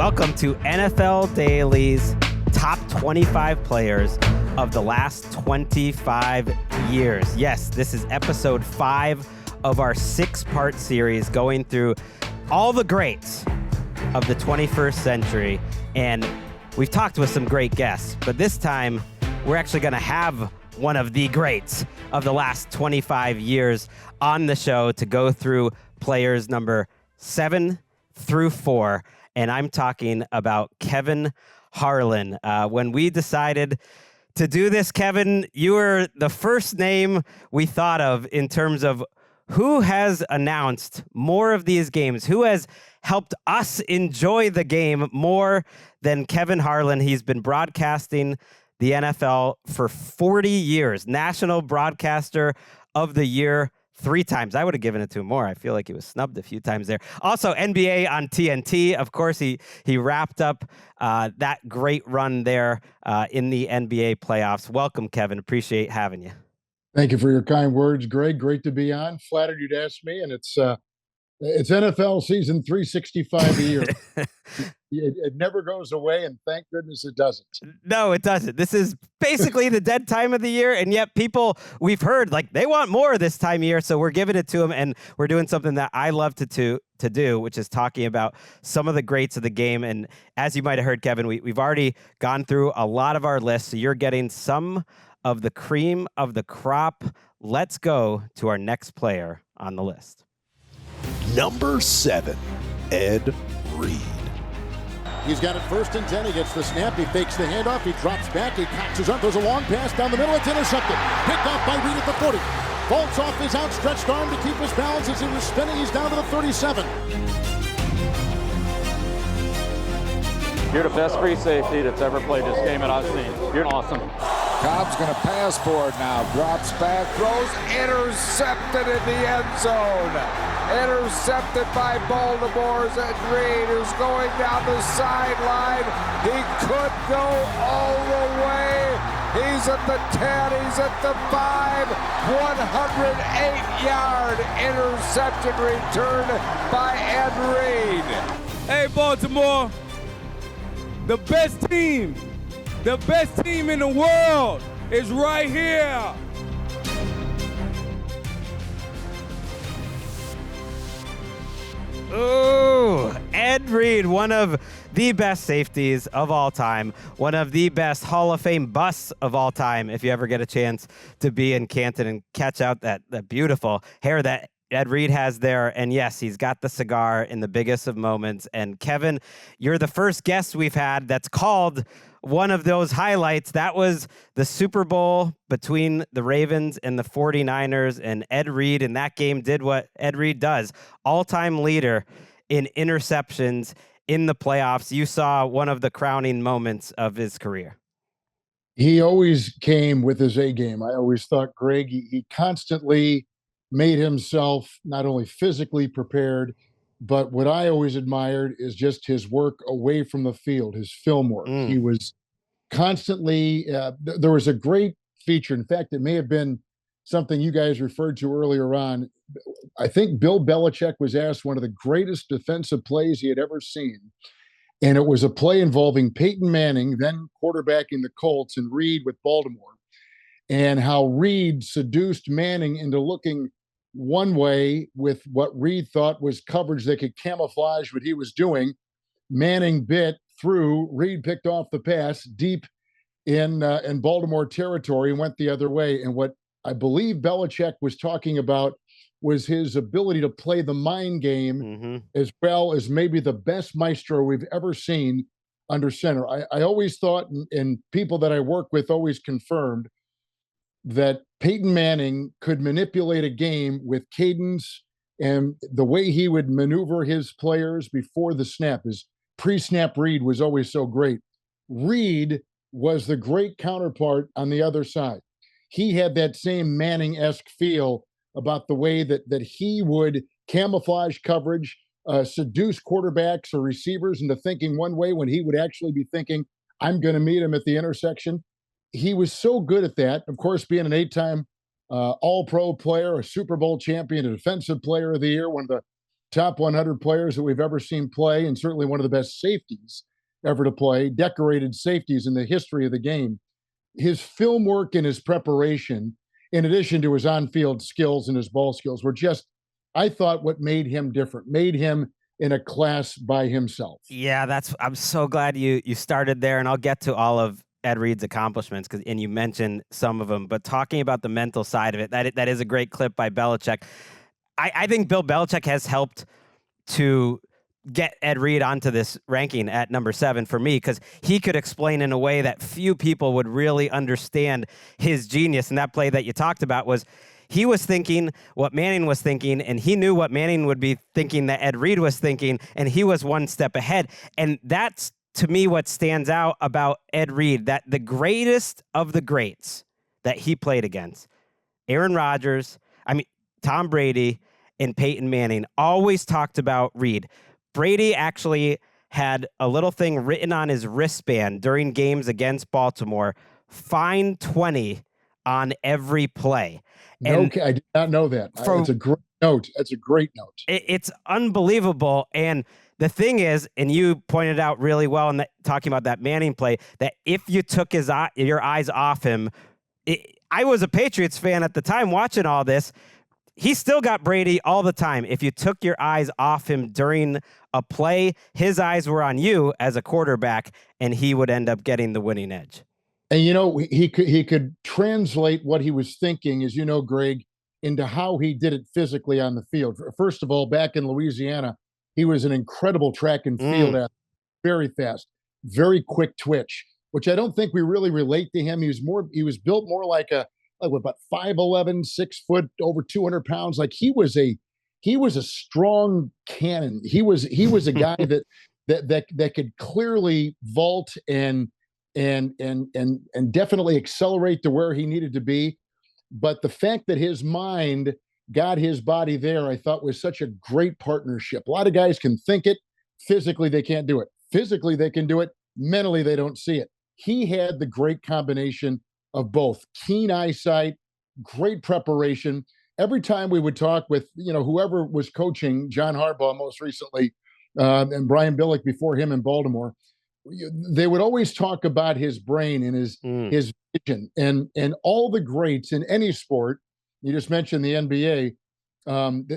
Welcome to NFL Daily's top 25 players of the last 25 years. Yes, this is episode 5 of our 6-part series going through all the greats of the 21st century. And we've talked with some great guests, but this time we're actually going to have one of the greats of the last 25 years on the show to go through players number 7 through 4. And I'm talking about Kevin Harlan. When we decided to do this, Kevin, you were the first name we thought of in terms of who has announced more of these games, who has helped us enjoy the game more than Kevin Harlan. He's been broadcasting the NFL for 40 years, National Broadcaster of the Year 3 times. I would have given it to him more. I feel like he was snubbed a few times there. Also, NBA on TNT. Of course, he wrapped up that great run there in the NBA playoffs. Welcome, Kevin. Appreciate having you. Thank you for your kind words, Greg. Great to be on. Flattered you to ask me, and it's NFL season 365 a year. It never goes away, and thank goodness it doesn't. No, it doesn't. This is basically the dead time of the year, and yet people, we've heard, like, they want more this time of year, so we're giving it to them, and we're doing something that I love to do, which is talking about some of the greats of the game. And as you might have heard, Kevin, we've already gone through a lot of our lists, so you're getting some of the cream of the crop. Let's go to our next player on the list. Number 7, Ed Reed. He's got it 1st and 10. He gets the snap. He fakes the handoff. He drops back. He cocks his arm. There's a long pass down the middle. It's intercepted. Picked off by Reed at the 40. Vaults off his outstretched arm to keep his balance as he was spinning. He's down to the 37. You're the best free safety that's ever played this game that I've seen. You're awesome. Cobb's going to pass for it now. Drops back, throws, intercepted in the end zone. Intercepted by Baltimore's Ed Reed, who's going down the sideline. He could go all the way. He's at the 10, he's at the 5. 108-yard interception return by Ed Reed. Hey, Baltimore, the best team in the world is right here. Ooh, Ed Reed, one of the best safeties of all time, one of the best Hall of Fame busts of all time. If you ever get a chance to be in Canton and catch out that beautiful hair that Ed Reed has there. And yes, he's got the cigar in the biggest of moments. And Kevin, you're the first guest we've had that's called one of those highlights. That was the Super Bowl between the Ravens and the 49ers, and Ed Reed in that game did what Ed Reed does. All-time leader in interceptions in the playoffs. You saw one of the crowning moments of his career. He always came with his A game. I always thought, Greg, he constantly made himself not only physically prepared, but what I always admired is just his work away from the field, his film work. He was constantly, there was a great feature. In fact, it may have been something you guys referred to earlier on. I think Bill Belichick was asked one of the greatest defensive plays he had ever seen. And it was a play involving Peyton Manning, then quarterbacking the Colts, and Reed with Baltimore, and how Reed seduced Manning into looking one way with what Reed thought was coverage that could camouflage what he was doing. Manning bit through. Reed picked off the pass deep in Baltimore territory and went the other way. And what I believe Belichick was talking about was his ability to play the mind game as well as maybe the best maestro we've ever seen under center. I always thought, and people that I work with always confirmed, that Peyton Manning could manipulate a game with cadence and the way he would maneuver his players before the snap. His pre-snap read was always so great. Reed was the great counterpart on the other side. He had that same Manning-esque feel about the way that he would camouflage coverage, seduce quarterbacks or receivers into thinking one way when he would actually be thinking, I'm going to meet him at the intersection. He was so good at that. Of course, being an 8-time All-Pro player, a Super Bowl champion, a Defensive Player of the Year, one of the top 100 players that we've ever seen play, and certainly one of the best safeties ever to play, decorated safeties in the history of the game. His film work and his preparation, in addition to his on-field skills and his ball skills, were just, I thought, what made him different, made him in a class by himself. Yeah, I'm so glad you started there, and I'll get to all of Ed Reed's accomplishments, and you mentioned some of them, but talking about the mental side of it, that is a great clip by Belichick. I think Bill Belichick has helped to get Ed Reed onto this ranking at number 7 for me, because he could explain in a way that few people would really understand his genius. And that play that you talked about was, he was thinking what Manning was thinking, and he knew what Manning would be thinking that Ed Reed was thinking, and he was one step ahead. And that's, to me, what stands out about Ed Reed, that the greatest of the greats that he played against, Aaron Rodgers, Tom Brady, and Peyton Manning, always talked about Reed. Brady actually had a little thing written on his wristband during games against Baltimore, fine 20 on every play. Okay, I did not know that. It's a great note. That's a great note. It's unbelievable. And the thing is, and you pointed out really well in talking about that Manning play, that if you took your eyes off him, I was a Patriots fan at the time watching all this. He still got Brady all the time. If you took your eyes off him during a play, his eyes were on you as a quarterback, and he would end up getting the winning edge. And, he could translate what he was thinking, as you know, Greg, into how he did it physically on the field. First of all, back in Louisiana, he was an incredible track and field athlete, very fast, very quick twitch, which I don't think we really relate to him. He was built more like about 5'11", 6 foot, over 200 pounds. Like he was a strong cannon. He was a guy that could clearly vault and definitely accelerate to where he needed to be. But the fact that his mind got his body there, I thought, was such a great partnership. A lot of guys can think it. Physically, they can't do it. Physically, they can do it. Mentally, they don't see it. He had the great combination of both keen eyesight, great preparation. Every time we would talk with, whoever was coaching, John Harbaugh most recently, and Brian Billick before him in Baltimore, they would always talk about his brain and his vision, and all the greats in any sport. You just mentioned the NBA.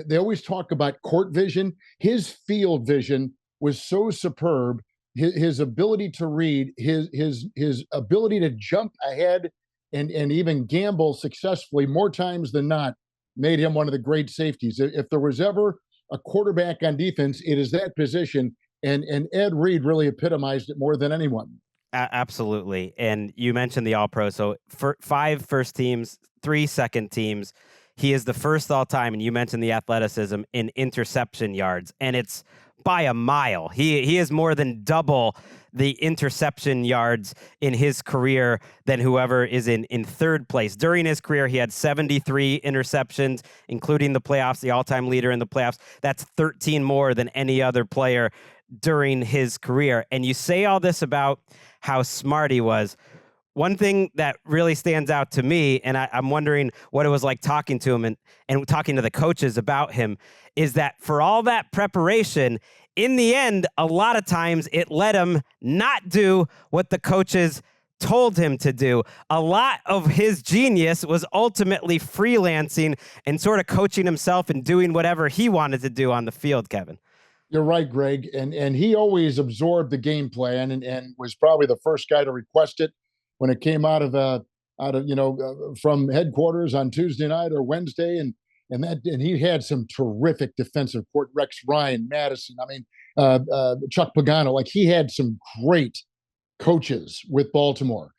They always talk about court vision. His field vision was so superb. His ability to read, his ability to jump ahead and even gamble successfully more times than not, made him one of the great safeties. If there was ever a quarterback on defense, it is that position. And Ed Reed really epitomized it more than anyone. Absolutely. And you mentioned the All-Pro. So 5 first teams, 3 second teams. He is the first all time, and you mentioned the athleticism, in interception yards, and it's by a mile. He is more than double the interception yards in his career than whoever is in third place. During his career, he had 73 interceptions, including the playoffs, the all-time leader in the playoffs. That's 13 more than any other player during his career. And you say all this about how smart he was. One thing that really stands out to me, and I'm wondering what it was like talking to him and talking to the coaches about him, is that for all that preparation, in the end, a lot of times it let him not do what the coaches told him to do. A lot of his genius was ultimately freelancing and sort of coaching himself and doing whatever he wanted to do on the field, Kevin. You're right, Greg. And he always absorbed the game plan and was probably the first guy to request it when it came out of from headquarters on Tuesday night or Wednesday. And he had some terrific defensive court, Rex Ryan, Madison. Chuck Pagano. Like, he had some great coaches with Baltimore.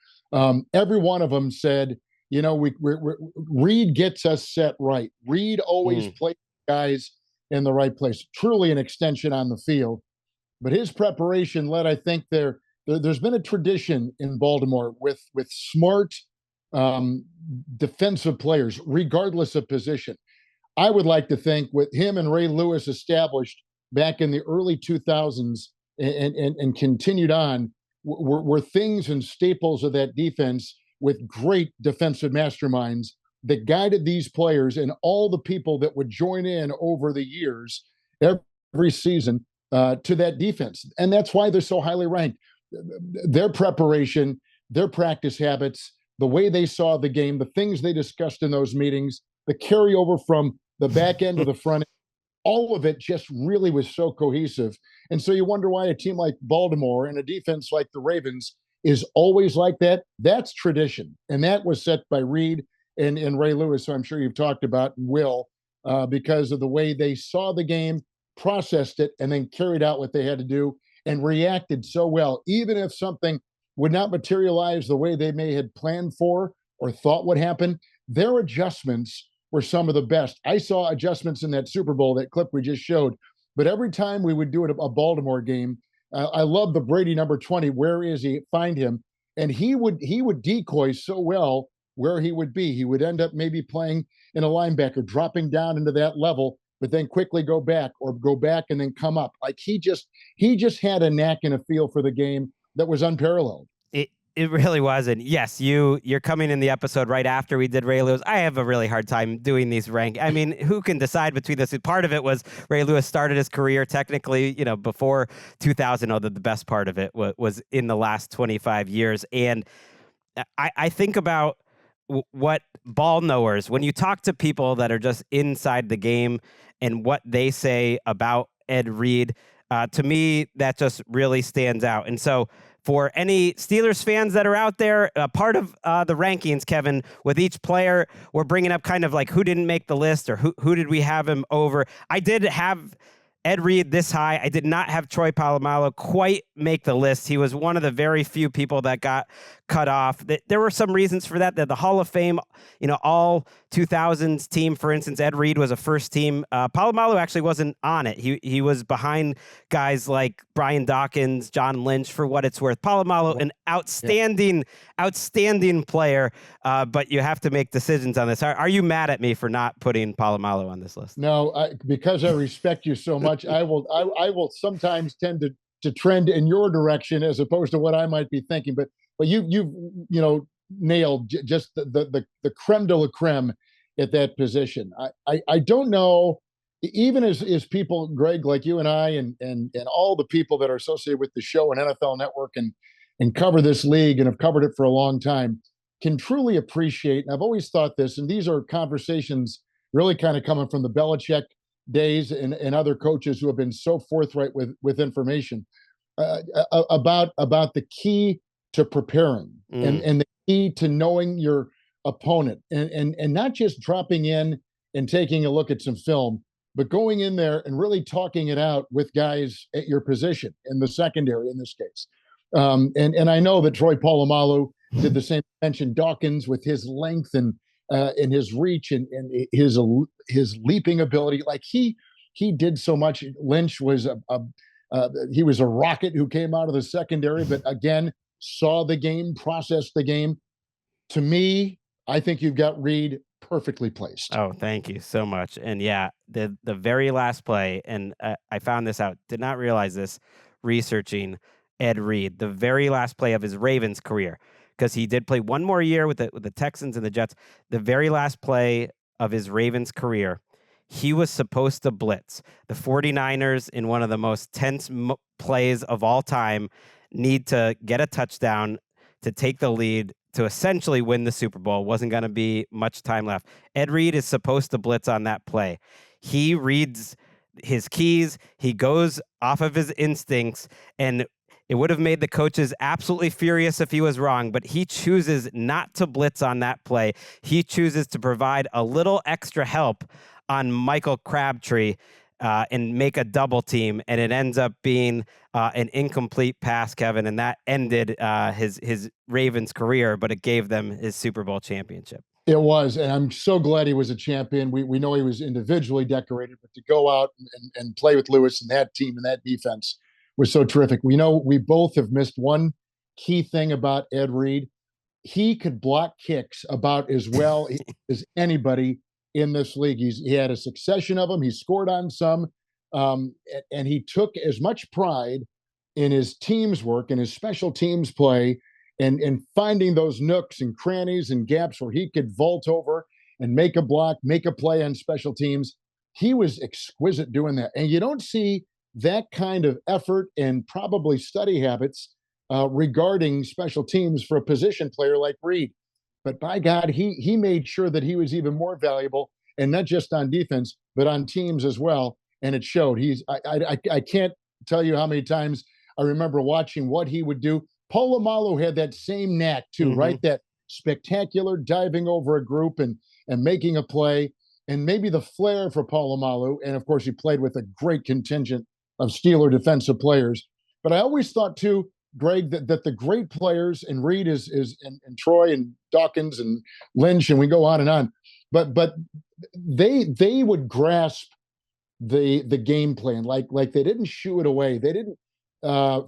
Every one of them said, Reed gets us set right. Reed always plays guys in the right place. Truly an extension on the field. But his preparation led, I think, there's been a tradition in Baltimore with smart defensive players, regardless of position. I would like to think with him and Ray Lewis established back in the early 2000s and continued on, were things and staples of that defense with great defensive masterminds that guided these players and all the people that would join in over the years. Every every season to that defense. And that's why they're so highly ranked. Their preparation, their practice habits, the way they saw the game, the things they discussed in those meetings, the carryover from the back end to the front end, all of it just really was so cohesive. And so you wonder why a team like Baltimore and a defense like the Ravens is always like that. That's tradition. And that was set by Reed and Ray Lewis, who I'm sure you've talked about, and Will, because of the way they saw the game, processed it, and then carried out what they had to do and reacted so well. Even if something would not materialize the way they may had planned for or thought would happen, their adjustments were some of the best. I saw adjustments in that Super Bowl, that clip we just showed. But every time we would do it, a Baltimore game, I love the Brady number 20. Where is he? Find him. And he would decoy so well where he would be. He would end up maybe playing in a linebacker, dropping down into that level, but then quickly go back and then come up. Like he just had a knack and a feel for the game that was unparalleled. It really was. And yes, you're coming in the episode right after we did Ray Lewis. I have a really hard time doing these I mean, who can decide between this? Part of it was Ray Lewis started his career technically, before 2000, although the best part of it was in the last 25 years. And I think about what ball knowers, when you talk to people that are just inside the game and what they say about Ed Reed, to me, that just really stands out. And so for any Steelers fans that are out there, part of the rankings, Kevin, with each player, we're bringing up kind of like who didn't make the list or who did we have him over. I did have Ed Reed this high. I did not have Troy Polamalu quite make the list. He was one of the very few people that got cut off. There were some reasons for that. The Hall of Fame, all 2000s team, for instance, Ed Reed was a first team. Polamalu actually wasn't on it. He was behind guys like Brian Dawkins, John Lynch, for what it's worth. Polamalu, an outstanding player, but you have to make decisions on this. Are you mad at me for not putting Polamalu on this list? No, because I respect you so much, I will sometimes tend to trend in your direction as opposed to what I might be thinking. But you've nailed just the creme de la creme at that position. I don't know, even as people, Greg, like you and I and all the people that are associated with the show and NFL Network and cover this league and have covered it for a long time, can truly appreciate, and I've always thought this, and these are conversations really kind of coming from the Belichick days and other coaches who have been so forthright with information about the key to preparing and the key to knowing your opponent and not just dropping in and taking a look at some film, but going in there and really talking it out with guys at your position in the secondary in this case. And I know that Troy Polamalu did the same. Mentioned Dawkins with his length and his reach and his leaping ability. Like he did so much. Lynch was he was a rocket who came out of the secondary, but again, saw the game, processed the game. To me, I think you've got Reed perfectly placed. Oh, thank you so much. And yeah, the very last play, and I found this out, did not realize this, researching Ed Reed, the very last play of his Ravens career, because he did play one more year with the Texans and the Jets. The very last play of his Ravens career, he was supposed to blitz. The 49ers, in one of the most tense plays of all time, need to get a touchdown to take the lead to essentially win the Super Bowl. Wasn't going to be much time left. Ed Reed is supposed to blitz on that play. He reads his keys. He goes off of his instincts, and it would have made the coaches absolutely furious if he was wrong, but he chooses not to blitz on that play. He chooses to provide a little extra help on Michael Crabtree and make a double team, and it ends up being an incomplete pass, Kevin, and that ended his Ravens career, but it gave them his Super Bowl championship. It was, and I'm so glad he was a champion. We know he was individually decorated, but to go out and play with Lewis and that team and that defense was so terrific. We know we both have missed one key thing about Ed Reed. He could block kicks about as well as anybody in this league. He had a succession of them. He scored on some, and he took as much pride in his team's work and his special teams play and finding those nooks and crannies and gaps where he could vault over and make a block, make a play on special teams. he was exquisite doing that. And you don't see that kind of effort and probably study habits regarding special teams for a position player like Reed. But by God, he made sure that he was even more valuable, and not just on defense, but on teams as well. And it showed. I can't tell you how many times I remember watching what he would do. Polamalu had that same knack too, right? That spectacular diving over a group and making a play, and maybe the flair for Polamalu. And of course, he played with a great contingent of Steeler defensive players. But I always thought too, Greg, that the great players, and Reed is and Troy and Dawkins and Lynch, and we go on, but they would grasp the game plan, like they didn't shoo it away. They didn't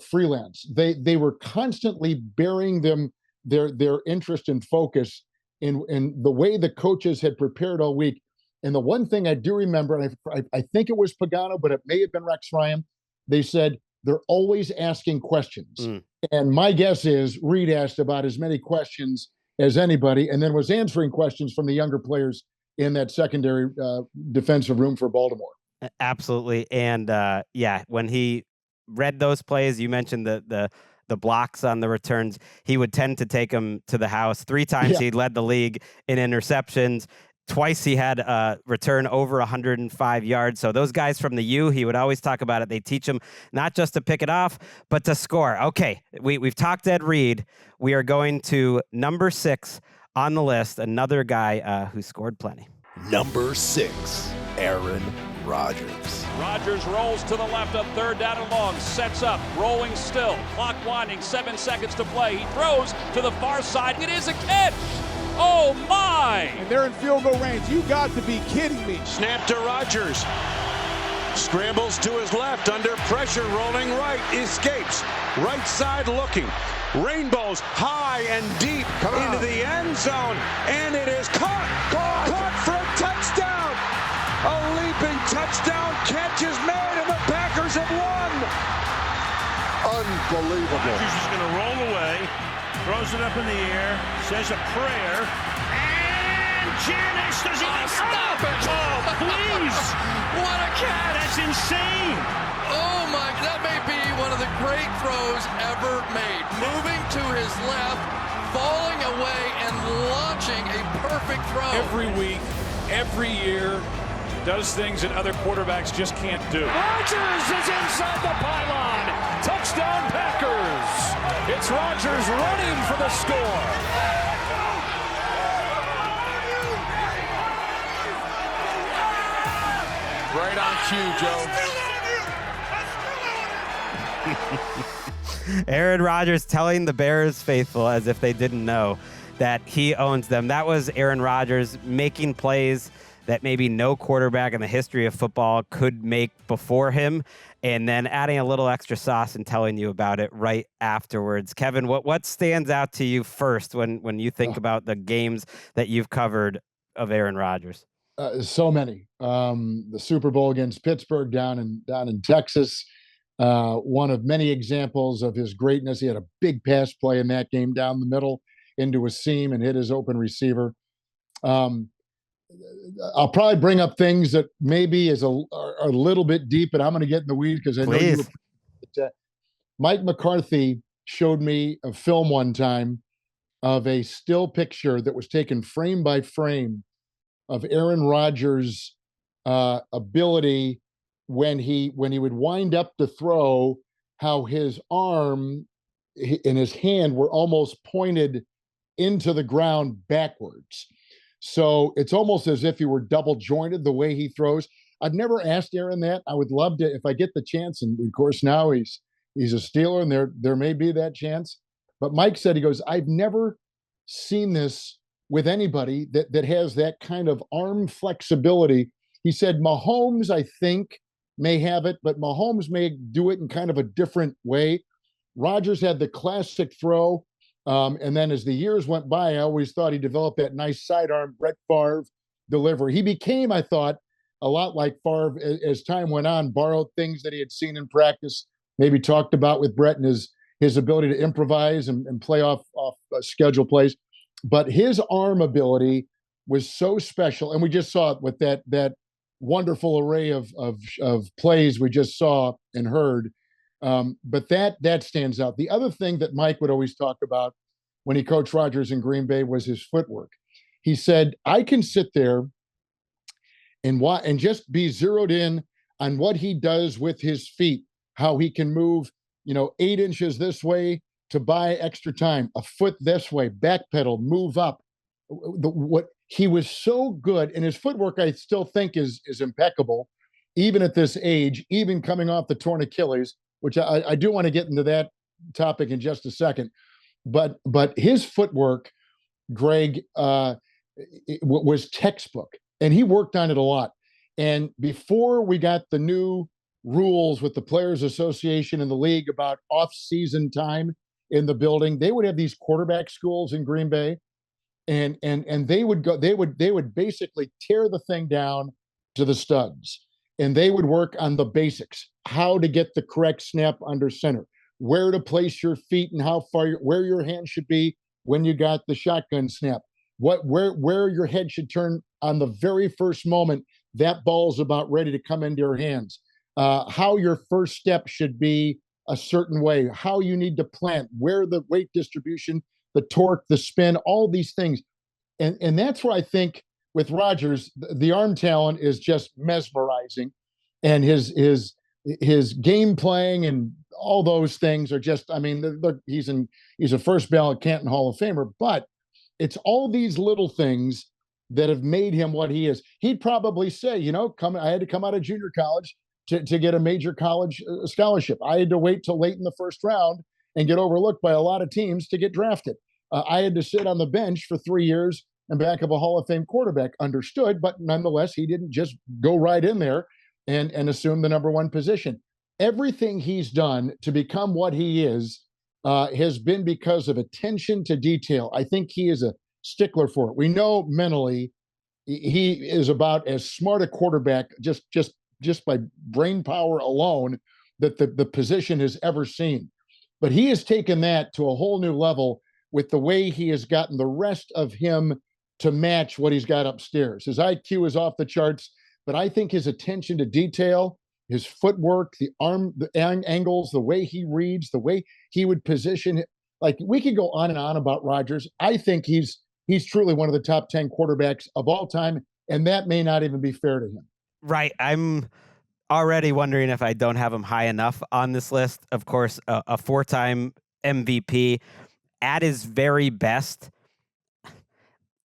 freelance. They were constantly bearing them their interest and focus in the way the coaches had prepared all week. And the one thing I do remember, and I think it was Pagano, but it may have been Rex Ryan, they said they're always asking questions. And my guess is Reed asked about as many questions as anybody, and then was answering questions from the younger players in that secondary defensive room for Baltimore. Absolutely. And when he read those plays, you mentioned the blocks on the returns, he would tend to take them to the house. 3 times He'd led the league in interceptions. Twice he had a return over 105 yards. So those guys from the U, he would always talk about it. They teach them not just to pick it off, but to score. Okay, we've talked Ed Reed. We are going to number 6 on the list, another guy who scored plenty. Number 6, Aaron Rodgers. Rodgers rolls to the left on 3rd down and long, sets up, rolling still, clock winding, 7 seconds to play. He throws to the far side. It is a catch. Oh my! And they're in field goal range. You got to be kidding me. Snap to Rodgers. Scrambles to his left, under pressure, rolling right, escapes. Right side looking. Rainbows high and deep into the end zone. And it is caught for a touchdown. A leaping touchdown catch is made, and the Packers have won. Unbelievable. Rodgers is going to roll away, throws it up in the air, says a prayer, and Janice does he stop it! Oh, please! What a catch! That's insane! Oh my, that may be one of the great throws ever made. Moving to his left, falling away, and launching a perfect throw. Every week, every year, does things that other quarterbacks just can't do. Rodgers is inside the pylon! Touchdown Packers! It's Rodgers running for the score! Right on cue, Joe. Aaron Rodgers telling the Bears faithful, as if they didn't know, that he owns them. That was Aaron Rodgers making plays that maybe no quarterback in the history of football could make before him, and then adding a little extra sauce and telling you about it right afterwards. Kevin, what stands out to you first when you think about the games that you've covered of Aaron Rodgers? So many. The Super Bowl against Pittsburgh down in Texas. One of many examples of his greatness. He had a big pass play in that game down the middle into a seam and hit his open receiver. I'll probably bring up things that maybe are a little bit deep, but I'm going to get in the weeds because I know you. Mike McCarthy showed me a film one time of a still picture that was taken frame by frame of Aaron Rodgers' ability when he would wind up to throw, how his arm and his hand were almost pointed into the ground backwards. So it's almost as if he were double jointed the way he throws. I've never asked Aaron that. I would love to, if I get the chance. And of course, now he's a Steeler, and there may be that chance. But Mike said, he goes, I've never seen this with anybody that has that kind of arm flexibility. He said Mahomes, I think, may have it, but Mahomes may do it in kind of a different way. Rodgers had the classic throw. And then as the years went by, I always thought he developed that nice sidearm Brett Favre delivery. He became, I thought, a lot like Favre as time went on, borrowed things that he had seen in practice, maybe talked about with Brett and his ability to improvise and play off schedule plays. But his arm ability was so special. And we just saw it with that wonderful array of plays we just saw and heard. But that stands out. The other thing that Mike would always talk about when he coached Rodgers in Green Bay was his footwork. He said, I can sit there and just be zeroed in on what he does with his feet, how he can move, 8 inches this way to buy extra time, a foot this way, backpedal, move up. What he was so good, and his footwork I still think is impeccable, even at this age, even coming off the torn Achilles, which I do want to get into that topic in just a second. But his footwork, Greg, was textbook, and he worked on it a lot. And before we got the new rules with the Players Association and the league about off-season time in the building, they would have these quarterback schools in Green Bay, and they would basically tear the thing down to the studs, and they would work on the basics, how to get the correct snap under center, where to place your feet and how far where your hand should be when you got the shotgun snap, where your head should turn on the very first moment that ball's about ready to come into your hands, how your first step should be a certain way, how you need to plant, where the weight distribution, the torque, the spin, all these things. And that's where I think with Rodgers, the arm talent is just mesmerizing, and his game playing and all those things are just, I mean, he's a first ballot Canton Hall of Famer, but it's all these little things that have made him what he is. He'd probably say, I had to come out of junior college to get a major college scholarship. I had to wait till late in the first round and get overlooked by a lot of teams to get drafted. I had to sit on the bench for 3 years and back of a Hall of Fame quarterback. Understood, but nonetheless, he didn't just go right in there and assume the number one position. Everything he's done to become what he is has been because of attention to detail. I think he is a stickler for it. We know mentally he is about as smart a quarterback just by brain power alone that the position has ever seen. But he has taken that to a whole new level with the way he has gotten the rest of him to match what he's got upstairs. His IQ is off the charts, but I think his attention to detail, his footwork, the arm, the angles, the way he reads, the way he would position it, like we could go on and on about Rodgers. I think he's truly one of the top 10 quarterbacks of all time, and that may not even be fair to him. Right. I'm already wondering if I don't have him high enough on this list. Of course, a 4-time MVP at his very best.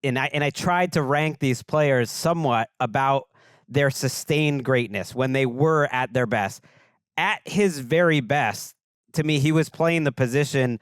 And I tried to rank these players somewhat about their sustained greatness when they were at their best. At his very best, to me, he was playing the position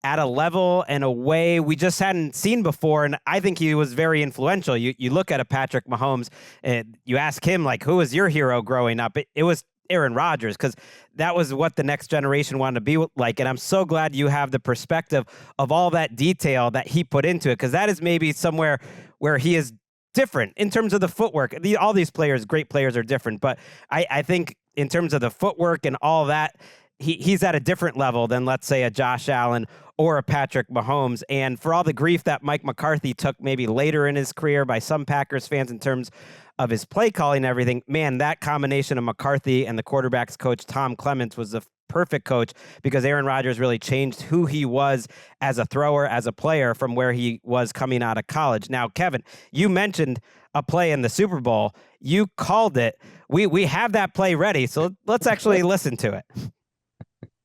at a level and a way we just hadn't seen before, and I think he was very influential. You look at a Patrick Mahomes, and you ask him, like, who was your hero growing up? It was Aaron Rodgers, because that was what the next generation wanted to be like. And I'm so glad you have the perspective of all that detail that he put into it, because that is maybe somewhere where he is different in terms of the footwork. All these players, great players, are different, but I think in terms of the footwork and all that, he's at a different level than, let's say, a Josh Allen or a Patrick Mahomes. And for all the grief that Mike McCarthy took maybe later in his career by some Packers fans in terms of his play calling and everything, man, that combination of McCarthy and the quarterback's coach, Tom Clements, was the perfect coach, because Aaron Rodgers really changed who he was as a thrower, as a player, from where he was coming out of college. Now, Kevin, you mentioned a play in the Super Bowl. You called it. We have that play ready, so let's actually listen to it.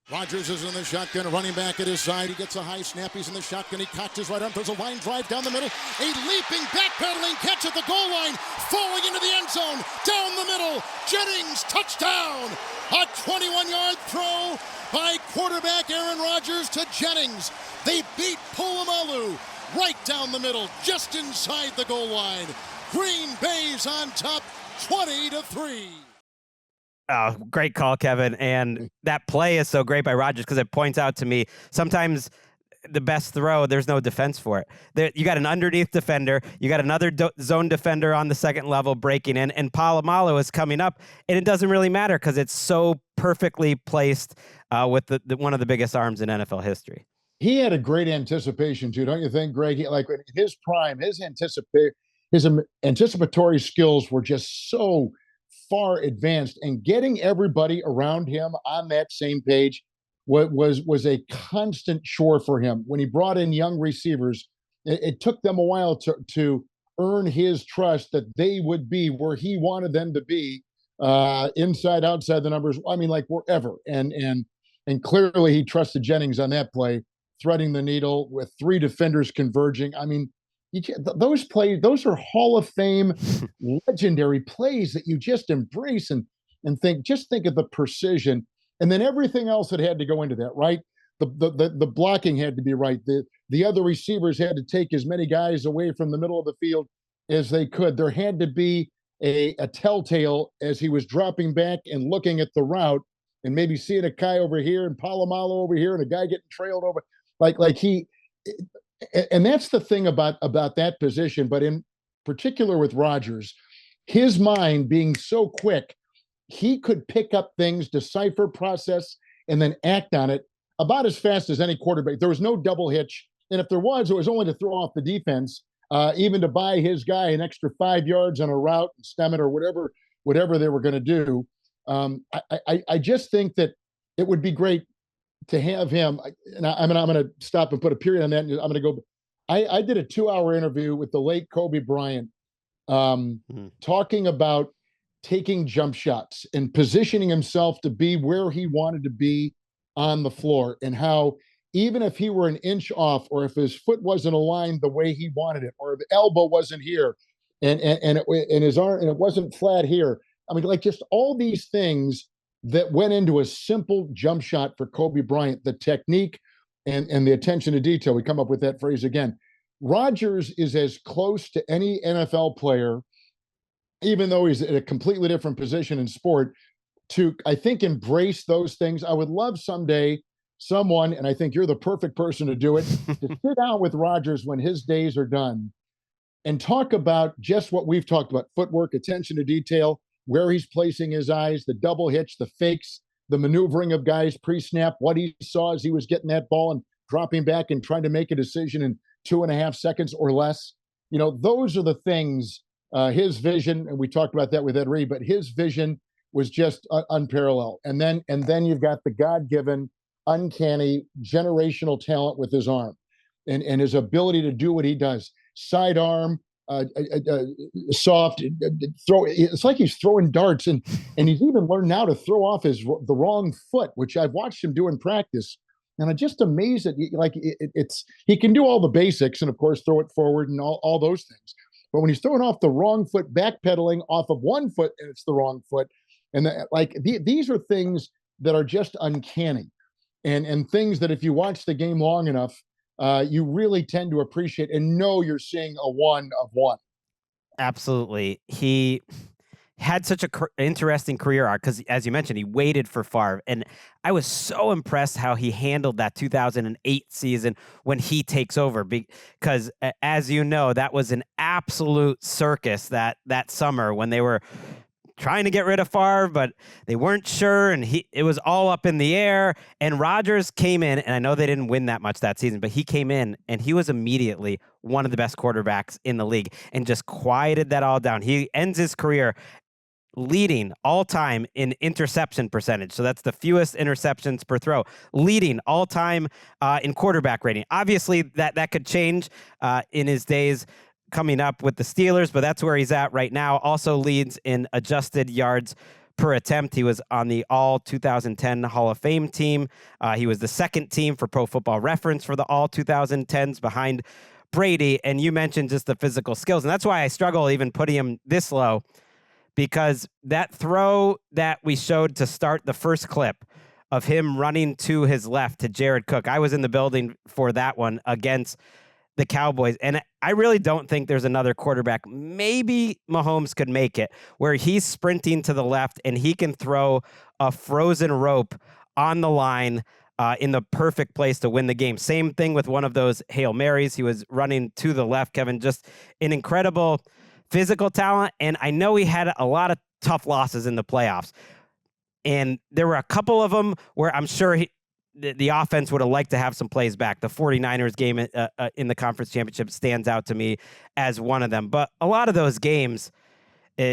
Rodgers is in the shotgun, running back at his side. He gets a high snap. He's in the shotgun. He cocks his right arm. Throws a line drive down the middle. A leaping, backpedaling catch at the goal line. Falling into the end zone. Down the middle. Jennings, touchdown. A 21-yard throw by quarterback Aaron Rodgers to Jennings. They beat Polamalu right down the middle, just inside the goal line. Green Bay's on top, 20-3. Oh, great call, Kevin. And that play is so great by Rodgers, because it points out to me sometimes the best throw, there's no defense for it. You got an underneath defender. You got another zone defender on the second level breaking in, and Polamalu is coming up, and it doesn't really matter because it's so perfectly placed with the one of the biggest arms in NFL history. He had a great anticipation too, don't you think, Greg? Like in his prime, his anticipation. his anticipatory skills were just so far advanced, and getting everybody around him on that same page was a constant chore for him. When he brought in young receivers, it took them a while to earn his trust that they would be where he wanted them to be, inside, outside the numbers. I mean, like wherever. And clearly he trusted Jennings on that play, threading the needle with 3 defenders converging. I mean, those plays, those are Hall of Fame legendary plays that you just embrace and think of the precision, and then everything else that had to go into that, right? The blocking had to be right. The other receivers had to take as many guys away from the middle of the field as they could. There had to be a telltale as he was dropping back and looking at the route, and maybe seeing a guy over here and Palomalo over here and a guy getting trailed over, and that's the thing about that position. But in particular with Rodgers, his mind being so quick, he could pick up things, decipher, process, and then act on it about as fast as any quarterback. There was no double hitch. And if there was, it was only to throw off the defense, even to buy his guy an extra 5 yards on a route and stem it or whatever they were going to do. I just think that it would be great to have him. And I'm going to stop and put a period on that. And I'm going to go. I did a 2-hour interview with the late Kobe Bryant, talking about taking jump shots and positioning himself to be where he wanted to be on the floor, and how even if he were an inch off, or if his foot wasn't aligned the way he wanted it, or the elbow wasn't here, and his arm, and it wasn't flat here. I mean, like, just all these things that went into a simple jump shot for Kobe Bryant, the technique and the attention to detail. We come up with that phrase again. Rodgers is as close to any NFL player, even though he's at a completely different position in sport, to, I think, embrace those things. I would love someday someone, and I think you're the perfect person to do it, to sit down with Rodgers when his days are done and talk about just what we've talked about: footwork, attention to detail, where he's placing his eyes, the double hitch, the fakes, the maneuvering of guys pre-snap, what he saw as he was getting that ball and dropping back and trying to make a decision in 2.5 seconds or less. You know, those are the things, his vision, and we talked about that with Ed Reed, but his vision was just unparalleled. And then you've got the God-given, uncanny, generational talent with his arm and his ability to do what he does. Sidearm, soft throw. It's like he's throwing darts, and he's even learned now to throw off the wrong foot, which I've watched him do in practice. And I'm just amazed that he can do all the basics, and of course throw it forward and all those things. But when he's throwing off the wrong foot, backpedaling off of one foot, and it's the wrong foot, and these are things that are just uncanny, and things that if you watch the game long enough, you really tend to appreciate and know you're seeing a one of one. Absolutely. He had such a interesting career arc because, as you mentioned, he waited for Favre. And I was so impressed how he handled that 2008 season when he takes over. Because, as you know, that was an absolute circus that summer when they were trying to get rid of Favre, but they weren't sure, and it was all up in the air. And Rodgers came in, and I know they didn't win that much that season, but he came in, and he was immediately one of the best quarterbacks in the league and just quieted that all down. He ends his career leading all-time in interception percentage. So that's the fewest interceptions per throw. Leading all-time in quarterback rating. Obviously, that could change in his days coming up with the Steelers, but that's where he's at right now. Also leads in adjusted yards per attempt. He was on the All 2010 Hall of Fame team. He was the second team for Pro Football Reference for the All 2010s behind Brady. And you mentioned just the physical skills. And that's why I struggle even putting him this low, because that throw that we showed to start the first clip of him running to his left to Jared Cook, I was in the building for that one against the Cowboys. And I really don't think there's another quarterback. Maybe Mahomes could make it where he's sprinting to the left and he can throw a frozen rope on the line in the perfect place to win the game. Same thing with one of those Hail Marys. He was running to the left, Kevin, just an incredible physical talent. And I know he had a lot of tough losses in the playoffs. And there were a couple of them where I'm sure the offense would have liked to have some plays back. The 49ers game in the conference championship stands out to me as one of them. But a lot of those games,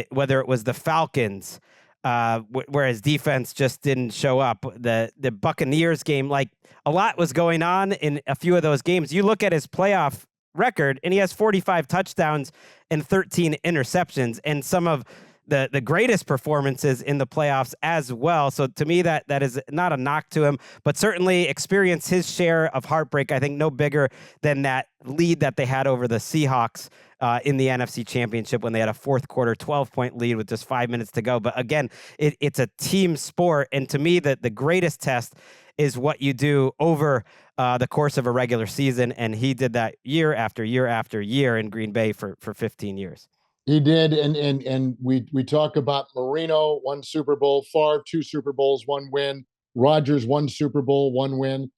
whether it was the Falcons, where his defense just didn't show up, the Buccaneers game, like a lot was going on in a few of those games. You look at his playoff record, and he has 45 touchdowns and 13 interceptions, and some of the greatest performances in the playoffs as well. So to me, that is not a knock to him, but certainly experienced his share of heartbreak. I think no bigger than that lead that they had over the Seahawks in the NFC Championship when they had a fourth quarter 12-point lead with just 5 minutes to go. But again, it's a team sport. And to me, the greatest test is what you do over the course of a regular season. And he did that year after year after year in Green Bay for 15 years. He did, and we talk about Marino, 1 Super Bowl, Favre, 2 Super Bowls, 1 win, Rodgers, 1 Super Bowl, 1 win.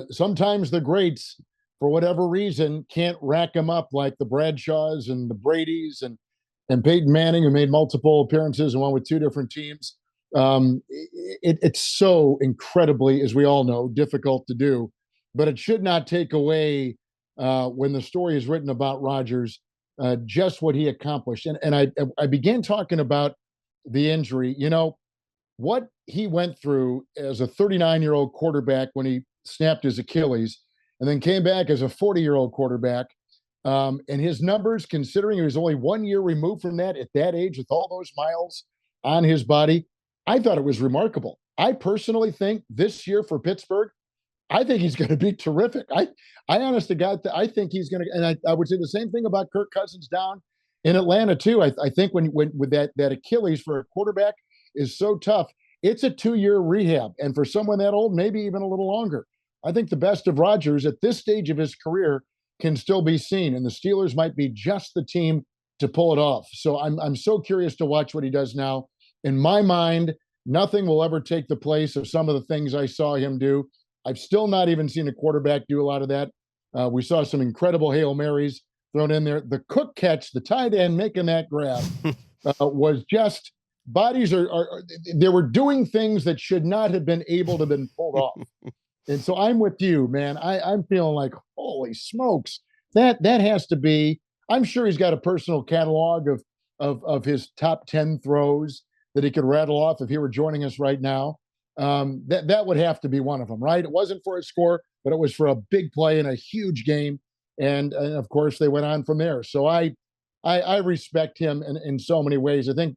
Sometimes the greats, for whatever reason, can't rack them up like the Bradshaws and the Bradys and Peyton Manning, who made multiple appearances and won with 2 different teams. It's so incredibly, as we all know, difficult to do, but it should not take away when the story is written about Rodgers, just what he accomplished. And I began talking about the injury. You know, what he went through as a 39-year-old quarterback when he snapped his Achilles and then came back as a 40-year-old quarterback. And his numbers, considering he was only 1 year removed from that at that age with all those miles on his body, I thought it was remarkable. I personally think this year for Pittsburgh, I think he's going to be terrific. I honest to God, I think he's going to, and I would say the same thing about Kirk Cousins down in Atlanta too. I think when with that Achilles for a quarterback is so tough, it's a 2-year rehab, and for someone that old, maybe even a little longer. I think the best of Rodgers at this stage of his career can still be seen, and the Steelers might be just the team to pull it off. So I'm so curious to watch what he does now. In my mind, nothing will ever take the place of some of the things I saw him do. I've still not even seen a quarterback do a lot of that. We saw some incredible Hail Marys thrown in there. The Cook catch, the tight end making that grab was just, bodies they were doing things that should not have been able to have been pulled off. And so I'm with you, man. I'm feeling like, holy smokes, that has to be, I'm sure he's got a personal catalog of his top 10 throws that he could rattle off if he were joining us right now. That would have to be one of them, right? It wasn't for a score, but it was for a big play in a huge game. And of course, they went on from there. So I respect him in so many ways. I think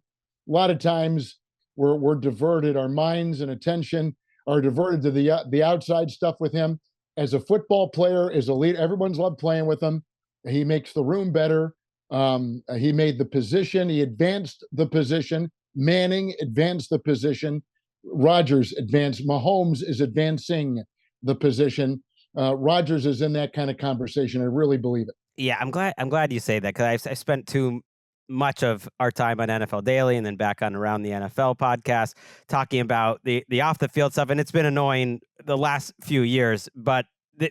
a lot of times we're diverted, our minds and attention are diverted to the outside stuff with him. As a football player, as a leader, everyone's loved playing with him. He makes the room better. He made the position. He advanced the position. Manning advanced the position. Rodgers advanced. Mahomes is advancing the position. Rodgers is in that kind of conversation. I really believe it. Yeah, I'm glad you say that, because I spent too much of our time on NFL Daily and then back on Around the NFL podcast talking about the off the field stuff, and it's been annoying the last few years. But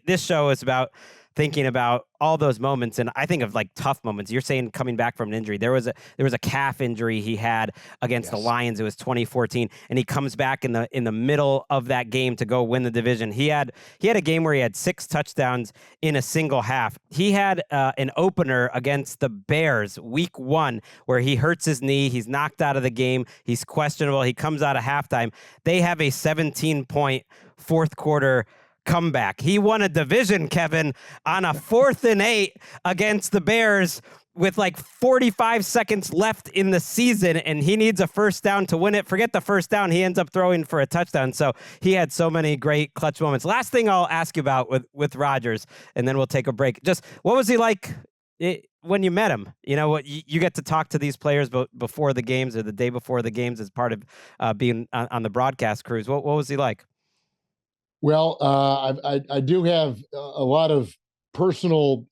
this show is about thinking about all those moments, and I think of like tough moments. You're saying coming back from an injury. There was a calf injury he had against the Lions. It was 2014, and he comes back in the middle of that game to go win the division. He had a game where he had 6 touchdowns in a single half. He had an opener against the Bears week 1 where he hurts his knee. He's knocked out of the game. He's questionable. He comes out of halftime. They have a 17-point fourth quarter comeback. He won a division, Kevin, on a 4th and 8 against the Bears with like 45 seconds left in the season, and he needs a first down to win it. Forget the first down. He ends up throwing for a touchdown. So he had so many great clutch moments. Last thing I'll ask you about with Rodgers, and then we'll take a break. Just what was he like when you met him? You know, what you get to talk to these players before the games or the day before the games as part of being on the broadcast crews. What was he like? Well, I do have a lot of personal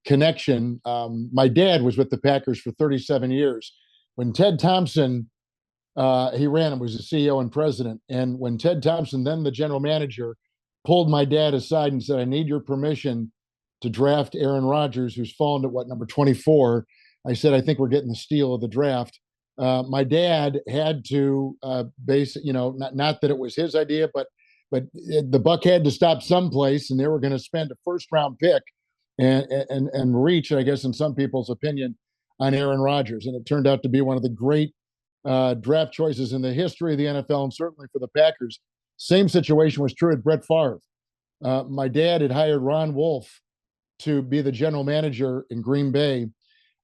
connection. My dad was with the Packers for 37 years. When Ted Thompson, he ran and was the CEO and president. And when Ted Thompson, then the general manager, pulled my dad aside and said, I need your permission to draft Aaron Rodgers, who's fallen to number 24. I said, I think we're getting the steal of the draft. My dad had to not that it was his idea, but but the buck had to stop someplace, and they were going to spend a first-round pick and reach, I guess, in some people's opinion, on Aaron Rodgers. And it turned out to be one of the great draft choices in the history of the NFL, and certainly for the Packers. Same situation was true at Brett Favre. My dad had hired Ron Wolf to be the general manager in Green Bay,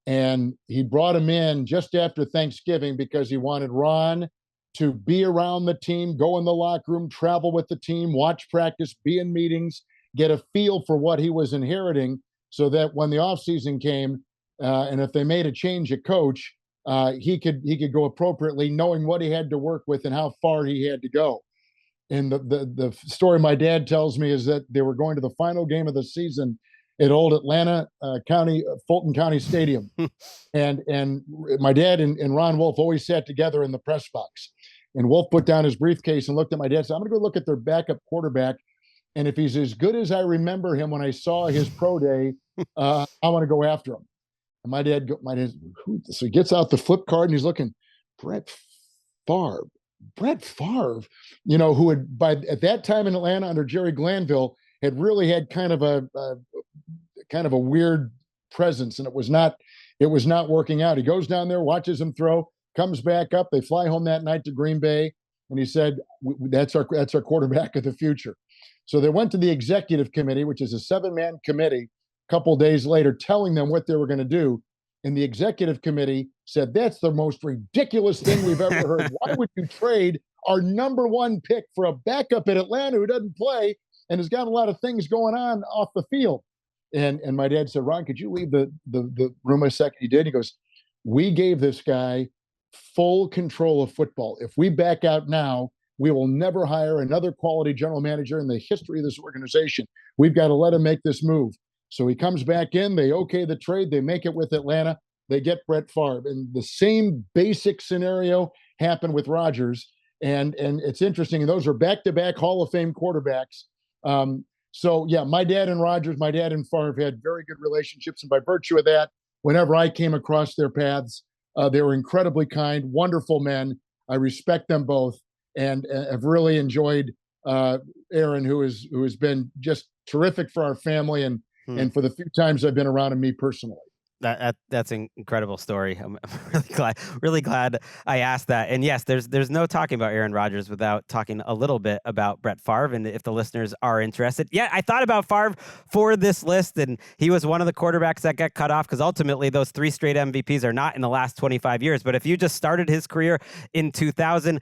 and he brought him in just after Thanksgiving because he wanted Ron to be around the team, go in the locker room, travel with the team, watch practice, be in meetings, get a feel for what he was inheriting, so that when the offseason came, and if they made a change at coach, he could go appropriately, knowing what he had to work with and how far he had to go. And the story my dad tells me is that they were going to the final game of the season at old Atlanta Fulton County Stadium. and my dad and Ron Wolf always sat together in the press box. And Wolf put down his briefcase and looked at my dad and said, I'm going to go look at their backup quarterback. And if he's as good as I remember him when I saw his pro day, I want to go after him. And my dad, so he gets out the flip card and he's looking, Brett Favre, who had at that time in Atlanta under Jerry Glanville had really had kind of a weird presence, and it was not working out. He goes down there, watches him throw, comes back up. They fly home that night to Green Bay, and he said, that's our quarterback of the future. So they went to the executive committee, which is a 7-man committee, a couple of days later, telling them what they were going to do. And the executive committee said, that's the most ridiculous thing we've ever heard. Why would you trade our number 1 pick for a backup at Atlanta who doesn't play and has got a lot of things going on off the field? And my dad said, Ron, could you leave the room a second? He did. He goes, we gave this guy full control of football. If we back out now, we will never hire another quality general manager in the history of this organization. We've got to let him make this move. So he comes back in, they okay the trade, they make it with Atlanta, they get Brett Favre. And the same basic scenario happened with Rodgers. And it's interesting, and those are back-to-back Hall of Fame quarterbacks. So yeah, my dad and Favre had very good relationships. And by virtue of that, whenever I came across their paths, they were incredibly kind, wonderful men. I respect them both, and have really enjoyed Aaron, who has been just terrific for our family and for the few times I've been around him, me personally. That's an incredible story. I'm really glad I asked that. And yes, there's no talking about Aaron Rodgers without talking a little bit about Brett Favre. And if the listeners are interested, yeah, I thought about Favre for this list, and he was one of the quarterbacks that got cut off because ultimately those 3 straight MVPs are not in the last 25 years. But if you just started his career in 2000,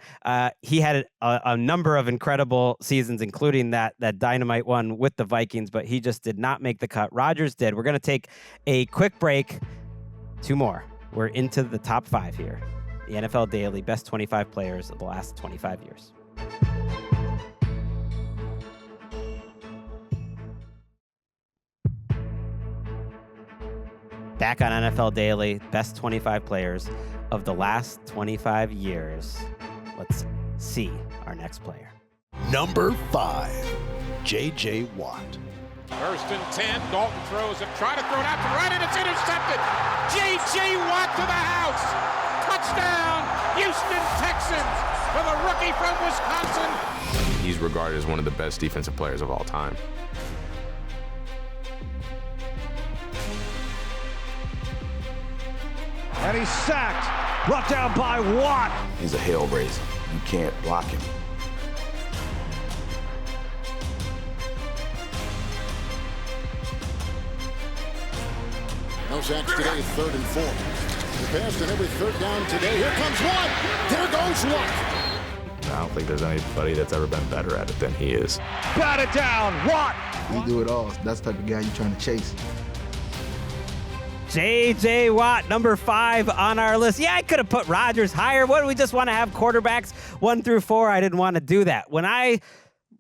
he had a number of incredible seasons, including that dynamite one with the Vikings, but he just did not make the cut. Rodgers did. We're going to take a quick break. 2 more. We're into the top 5 here. The NFL Daily best 25 players of the last 25 years. Back on NFL Daily, best 25 players of the last 25 years. Let's see our next player. Number 5, J.J. Watt. First and 10, Dalton throws it, try to throw it out to right, and it's intercepted. J.J. Watt to the house. Touchdown, Houston Texans, with a rookie from Wisconsin. He's regarded as one of the best defensive players of all time. And he's sacked, brought down by Watt. He's a hellraiser. You can't block him. No sacks today, 3rd and 4. They passed on every 3rd down today. Here comes Watt. There goes Watt. I don't think there's anybody that's ever been better at it than he is. Bat it down, Watt. We do it all. That's the type of guy you're trying to chase. J.J. Watt, number 5 on our list. Yeah, I could have put Rodgers higher. What do we just want to have quarterbacks 1 through 4? I didn't want to do that. When I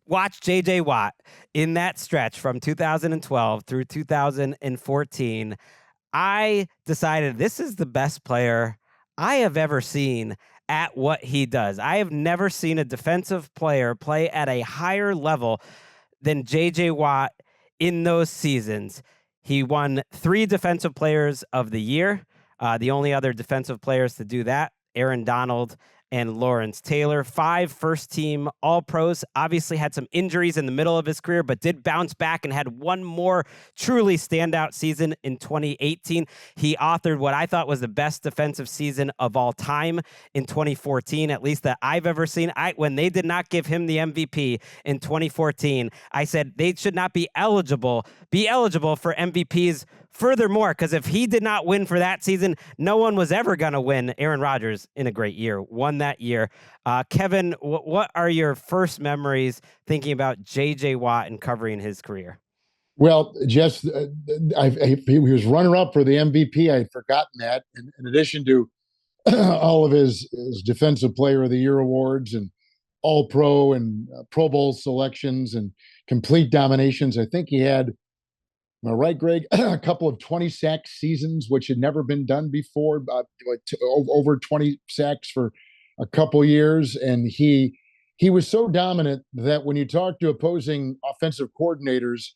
watched J.J. Watt in that stretch from 2012 through 2014, I decided this is the best player I have ever seen at what he does. I have never seen a defensive player play at a higher level than J.J. Watt in those seasons. He won 3 Defensive Players of the Year. The only other defensive players to do that, Aaron Donald and Lawrence Taylor. 5 first-team All-Pros. Obviously had some injuries in the middle of his career, but did bounce back and had one more truly standout season in 2018. He authored what I thought was the best defensive season of all time in 2014, at least that I've ever seen. When they did not give him the MVP in 2014, I said they should not be eligible for MVPs furthermore, because if he did not win for that season, no one was ever going to win. Aaron Rodgers, in a great year, won that year. Kevin, what are your first memories thinking about J.J. Watt and covering his career? Well, just he was runner-up for the MVP. I had forgotten that. In addition to all of his Defensive Player of the Year awards and All-Pro and Pro Bowl selections and complete dominations, I think he had, am I right, Greg? A couple of 20-sack seasons, which had never been done before, over 20 sacks for a couple years. And he was so dominant that when you talk to opposing offensive coordinators,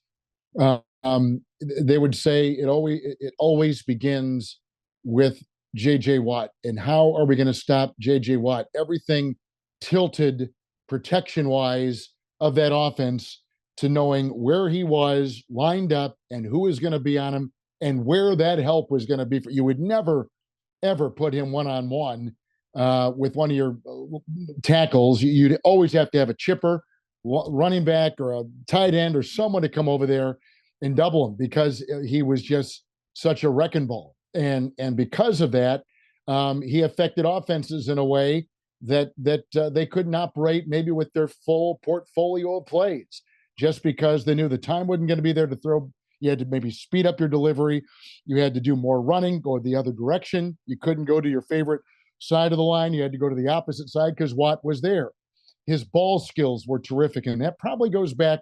they would say it always begins with J.J. Watt. And how are we going to stop J.J. Watt? Everything tilted protection-wise of that offense to knowing where he was lined up and who was going to be on him and where that help was going to be. You would never, ever put him one-on-one with one of your tackles. You'd always have to have a chipper, running back, or a tight end, or someone to come over there and double him, because he was just such a wrecking ball. And because of that, he affected offenses in a way that they couldn't operate maybe with their full portfolio of plays, just because they knew the time wasn't going to be there to throw. You had to maybe speed up your delivery. You had to do more running, go the other direction. You couldn't go to your favorite side of the line. You had to go to the opposite side because Watt was there. His ball skills were terrific, and that probably goes back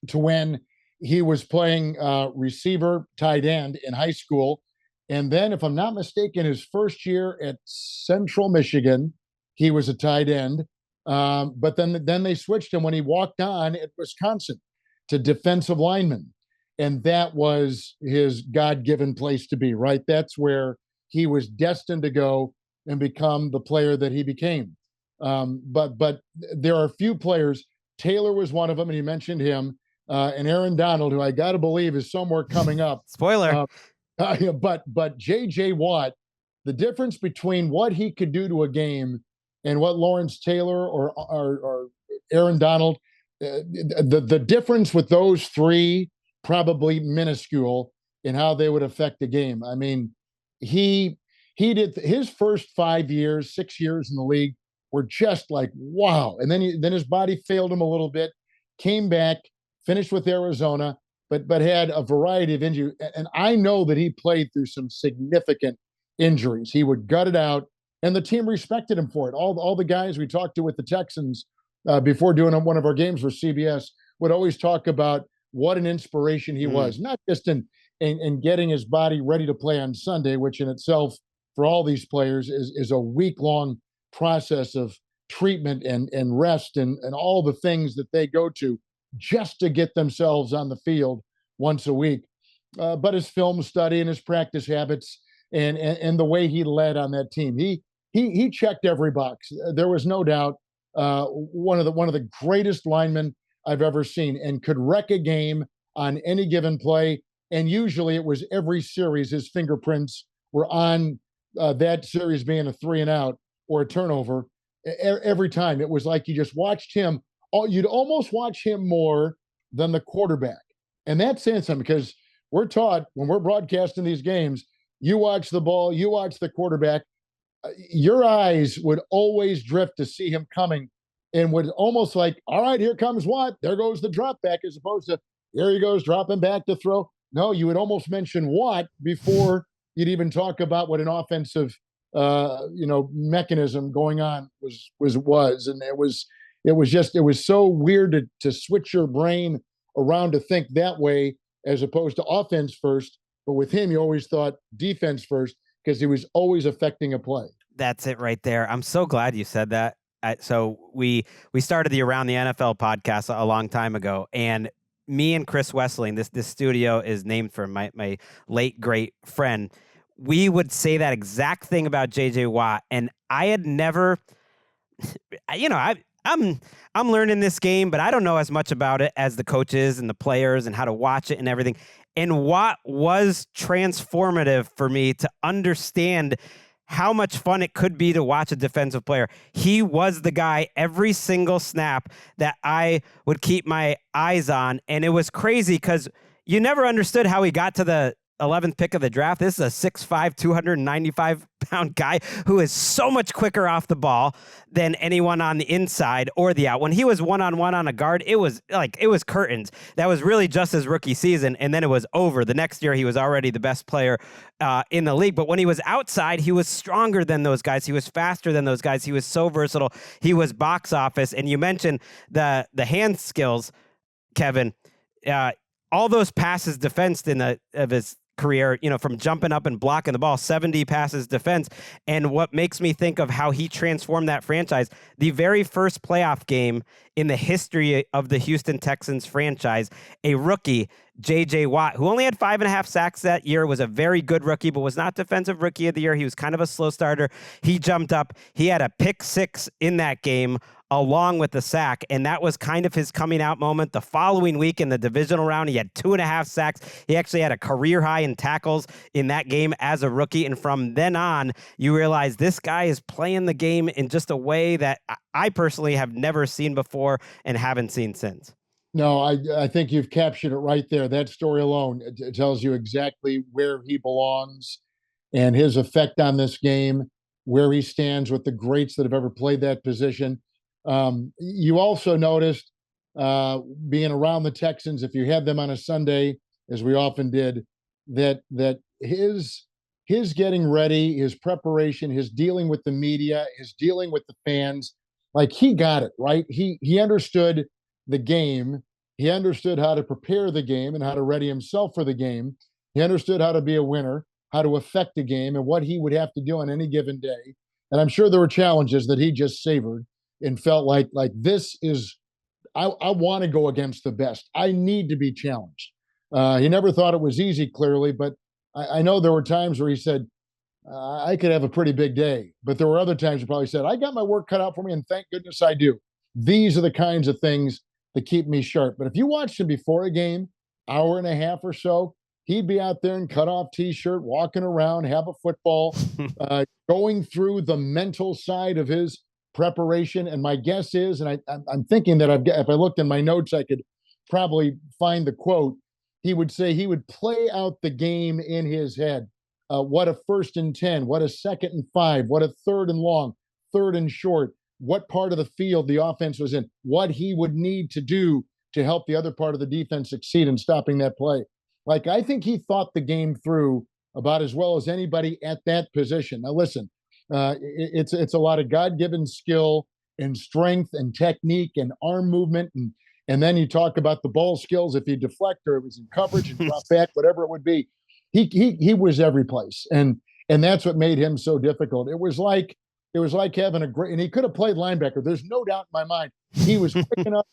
to when he was playing receiver, tight end in high school. And then, if I'm not mistaken, his first year at Central Michigan, he was a tight end. But then they switched him when he walked on at Wisconsin to defensive lineman. And that was his God-given place to be, right? That's where he was destined to go and become the player that he became. But there are a few players. Taylor was one of them, and you mentioned him. And Aaron Donald, who I got to believe is somewhere coming up. Spoiler. But J.J. Watt, the difference between what he could do to a game and what Lawrence Taylor or Aaron Donald, the difference with those three, probably minuscule in how they would affect the game. I mean, he did his first 5 years, 6 years in the league were just like, wow. And then his body failed him a little bit, came back, finished with Arizona, but had a variety of injuries. And I know that he played through some significant injuries. He would gut it out, and the team respected him for it. All the guys we talked to with the Texans before doing one of our games for CBS would always talk about what an inspiration he was, not just in getting his body ready to play on Sunday, which in itself for all these players is a week-long process of treatment and rest and all the things that they go to just to get themselves on the field once a week. But his film study and his practice habits and the way he led on that team, he checked every box. There was no doubt one of the greatest linemen I've ever seen, and could wreck a game on any given play. And usually it was every series his fingerprints were on that series being a 3-and-out or a turnover. Every time it was like you just watched him. You'd almost watch him more than the quarterback. And that's saying something, because we're taught when we're broadcasting these games, you watch the ball, you watch the quarterback, your eyes would always drift to see him coming, and would almost like, all right, here comes Watt. There goes the drop back, as opposed to here he goes dropping back to throw. No, you would almost mention Watt before you'd even talk about what an offensive mechanism going on was. And it was so weird to switch your brain around to think that way, as opposed to offense first. But with him, you always thought defense first, because he was always affecting a play. That's it right there. I'm so glad you said that. So we started the Around the NFL podcast a long time ago, and me and Chris Wessling, this studio is named for my late great friend. we would say that exact thing about J.J. Watt, and I had never, I'm learning this game, but I don't know as much about it as the coaches and the players and how to watch it and everything. And Watt was transformative for me to understand how much fun it could be to watch a defensive player. He was the guy every single snap that I would keep my eyes on. And it was crazy because you never understood how he got to the 11th pick of the draft. This is a 6'5", 295-pound guy who is so much quicker off the ball than anyone on the inside or the out. When he was one-on-one on a guard, it was curtains. That was really just his rookie season, and then it was over. The next year, he was already the best player in the league. But when he was outside, he was stronger than those guys. He was faster than those guys. He was so versatile. He was box office. And you mentioned the hand skills, Kevin. All those passes defensed of his career, from jumping up and blocking the ball, 70 passes defense. And what makes me think of how he transformed that franchise, the very first playoff game in the history of the Houston Texans franchise, a rookie, J.J. Watt, who only had 5.5 sacks that year, was a very good rookie, but was not defensive rookie of the year. He was kind of a slow starter. He jumped up. He had a pick 6 in that game along with the sack, and that was kind of his coming out moment. The following week in the divisional round, he had 2.5 sacks. He actually had a career high in tackles in that game as a rookie, and from then on, you realize this guy is playing the game in just a way that I personally have never seen before and haven't seen since. No, I think you've captured it right there. That story alone it tells you exactly where he belongs and his effect on this game, where he stands with the greats that have ever played that position. You also noticed being around the Texans, if you had them on a Sunday, as we often did, that his getting ready, his preparation, his dealing with the media, his dealing with the fans, like he got it, right? He understood the game. He understood how to prepare the game and how to ready himself for the game. He understood how to be a winner, how to affect the game, and what he would have to do on any given day. And I'm sure there were challenges that he just savored and felt like this is, I want to go against the best. I need to be challenged. He never thought it was easy, clearly, but I know there were times where he said, I could have a pretty big day. But there were other times he probably said, I got my work cut out for me, and thank goodness I do. These are the kinds of things that keep me sharp. But if you watched him before a game, hour and a half or so, he'd be out there in cutoff T-shirt, walking around, have a football, going through the mental side of his preparation. And my guess is, and I'm thinking that if I looked in my notes, I could probably find the quote. He would say he would play out the game in his head. What a 1st and 10, what a 2nd and 5, what a 3rd and long, 3rd and short, what part of the field the offense was in, what he would need to do to help the other part of the defense succeed in stopping that play. Like, I think he thought the game through about as well as anybody at that position. Now, listen, it's a lot of God-given skill and strength and technique and arm movement. And then you talk about the ball skills. If he deflect or it was in coverage and drop back, whatever it would be, he was every place. And that's what made him so difficult. It was like having a great, and he could have played linebacker. There's no doubt in my mind. He was quick enough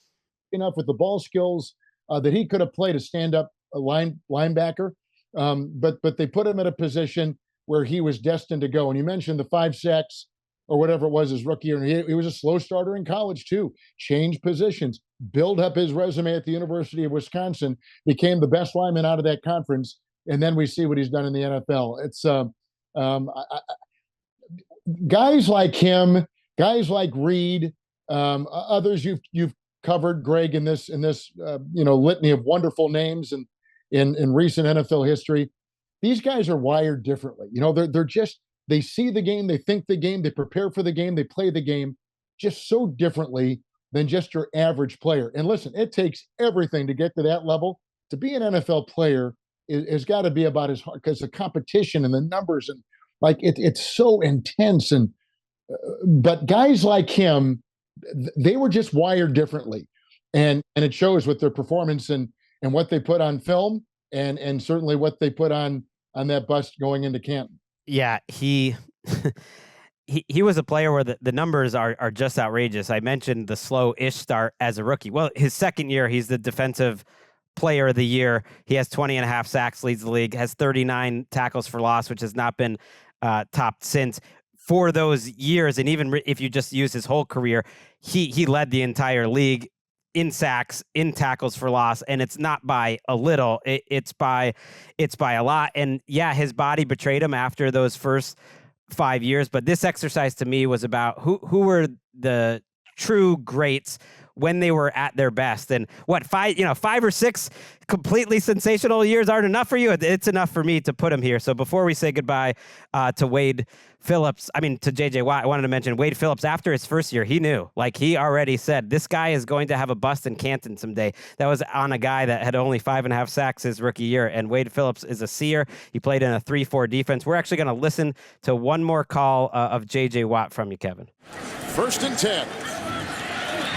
with the ball skills that he could have played a stand-up linebacker. But they put him in a position where he was destined to go. And you mentioned the 5 sacks or whatever it was his rookie year. And he was a slow starter in college too. Changed positions, build up his resume at the University of Wisconsin, became the best lineman out of that conference. And then we see what he's done in the NFL. It's guys like him, guys like Reed, others you've covered, Greg, in this litany of wonderful names and in recent NFL history. These guys are wired differently. They see the game, they think the game, they prepare for the game, they play the game just so differently than just your average player. And listen, it takes everything to get to that level. To be an NFL player has got to be about as hard, because the competition and the numbers and it's so intense. And but guys like him, they were just wired differently, and it shows with their performance and what they put on film, and certainly what they put on that bus going into Canton. Yeah, he was a player where the numbers are just outrageous. I mentioned the slow-ish start as a rookie. Well, his second year, he's the defensive player of the year. He has 20.5 sacks, leads the league, has 39 tackles for loss, which has not been topped since. For those years, and even if you just use his whole career, he led the entire league in sacks, in tackles for loss, and it's not by a little, it's by a lot. And yeah, his body betrayed him after those first 5 years, but this exercise to me was about who were the true greats when they were at their best. And what, 5 or 6 completely sensational years aren't enough for you? It's enough for me to put him here. So before we say goodbye to Wade Phillips, to JJ Watt, I wanted to mention Wade Phillips. After his first year, he knew, like he already said, this guy is going to have a bust in Canton someday. That was on a guy that had only 5.5 sacks his rookie year. And Wade Phillips is a seer. He played in a 3-4 defense. We're actually going to listen to one more call of JJ Watt from you, Kevin. 1st and 10.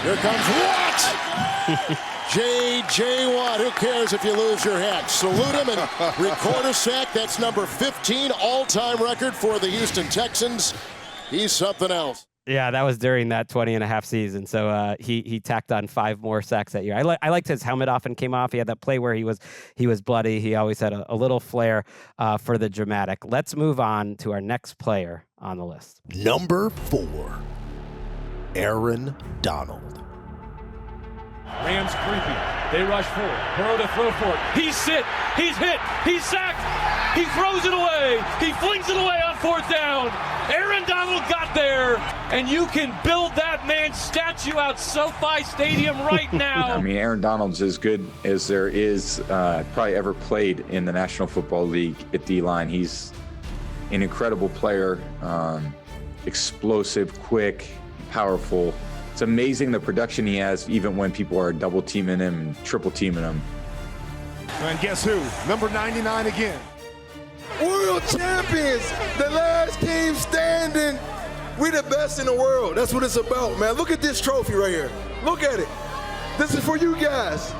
Here comes Watt. J.J. Watt. Who cares if you lose your hat? Salute him and record a sack. That's number 15 all-time record for the Houston Texans. He's something else. Yeah, that was during that 20.5 season. So he tacked on 5 more sacks that year. I liked his helmet often came off. He had that play where he was bloody. He always had a little flair for the dramatic. Let's move on to our next player on the list. Number 4, Aaron Donald. Rams creepy. They rush forward. Burrow to throw for it. He's hit. He's hit. He's sacked. He throws it away. He flings it away on 4th down. Aaron Donald got there, and you can build that man's statue out SoFi Stadium right now. I mean, Aaron Donald's as good as there is probably ever played in the National Football League at D-line. He's an incredible player, explosive, quick, powerful. It's amazing the production he has, even when people are double teaming him and triple teaming him. And guess who? Number 99 again. World champions, the last team standing. We the best in the world. That's what it's about, man. Look at this trophy right here. Look at it. This is for you guys.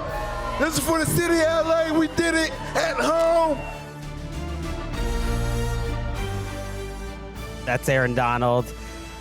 This is for the city of LA. We did it at home. That's Aaron Donald.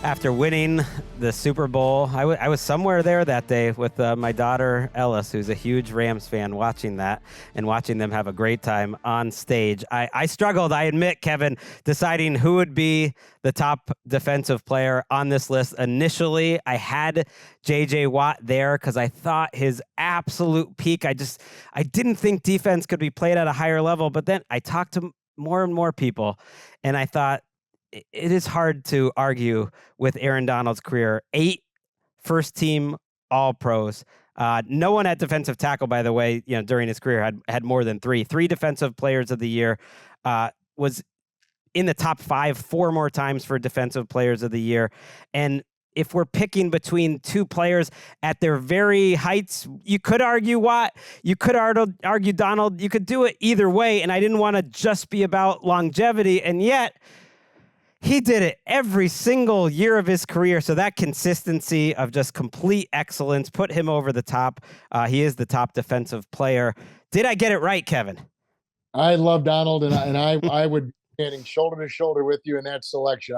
After winning the Super Bowl, I was somewhere there that day with my daughter Ellis, who's a huge Rams fan, watching that and watching them have a great time on stage. I struggled, I admit, Kevin, deciding who would be the top defensive player on this list. Initially, I had J.J. Watt there because I thought his absolute peak, I didn't think defense could be played at a higher level. But then I talked to more and more people, and I thought, it is hard to argue with Aaron Donald's career. 8 first-team All-Pros. No one at defensive tackle, by the way, during his career had more than 3. 3 defensive players of the year. Was in the top 5 4 more times for defensive players of the year. And if we're picking between 2 players at their very heights, you could argue Watt, you could argue Donald. You could do it either way, and I didn't want to just be about longevity, and yet he did it every single year of his career. So that consistency of just complete excellence put him over the top. He is the top defensive player. Did I get it right, Kevin? I love Donald, and I would be standing shoulder to shoulder with you in that selection.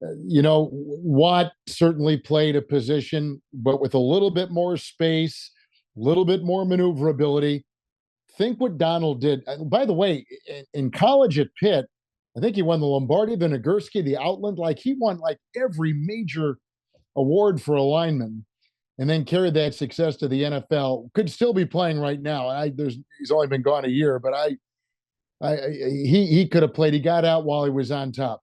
Watt certainly played a position, but with a little bit more space, a little bit more maneuverability. Think what Donald did. By the way, in college at Pitt, I think he won the Lombardi, the Nagurski, the Outland. He won every major award for a lineman, and then carried that success to the NFL. Could still be playing right now. He's only been gone a year, but he could have played. He got out while he was on top,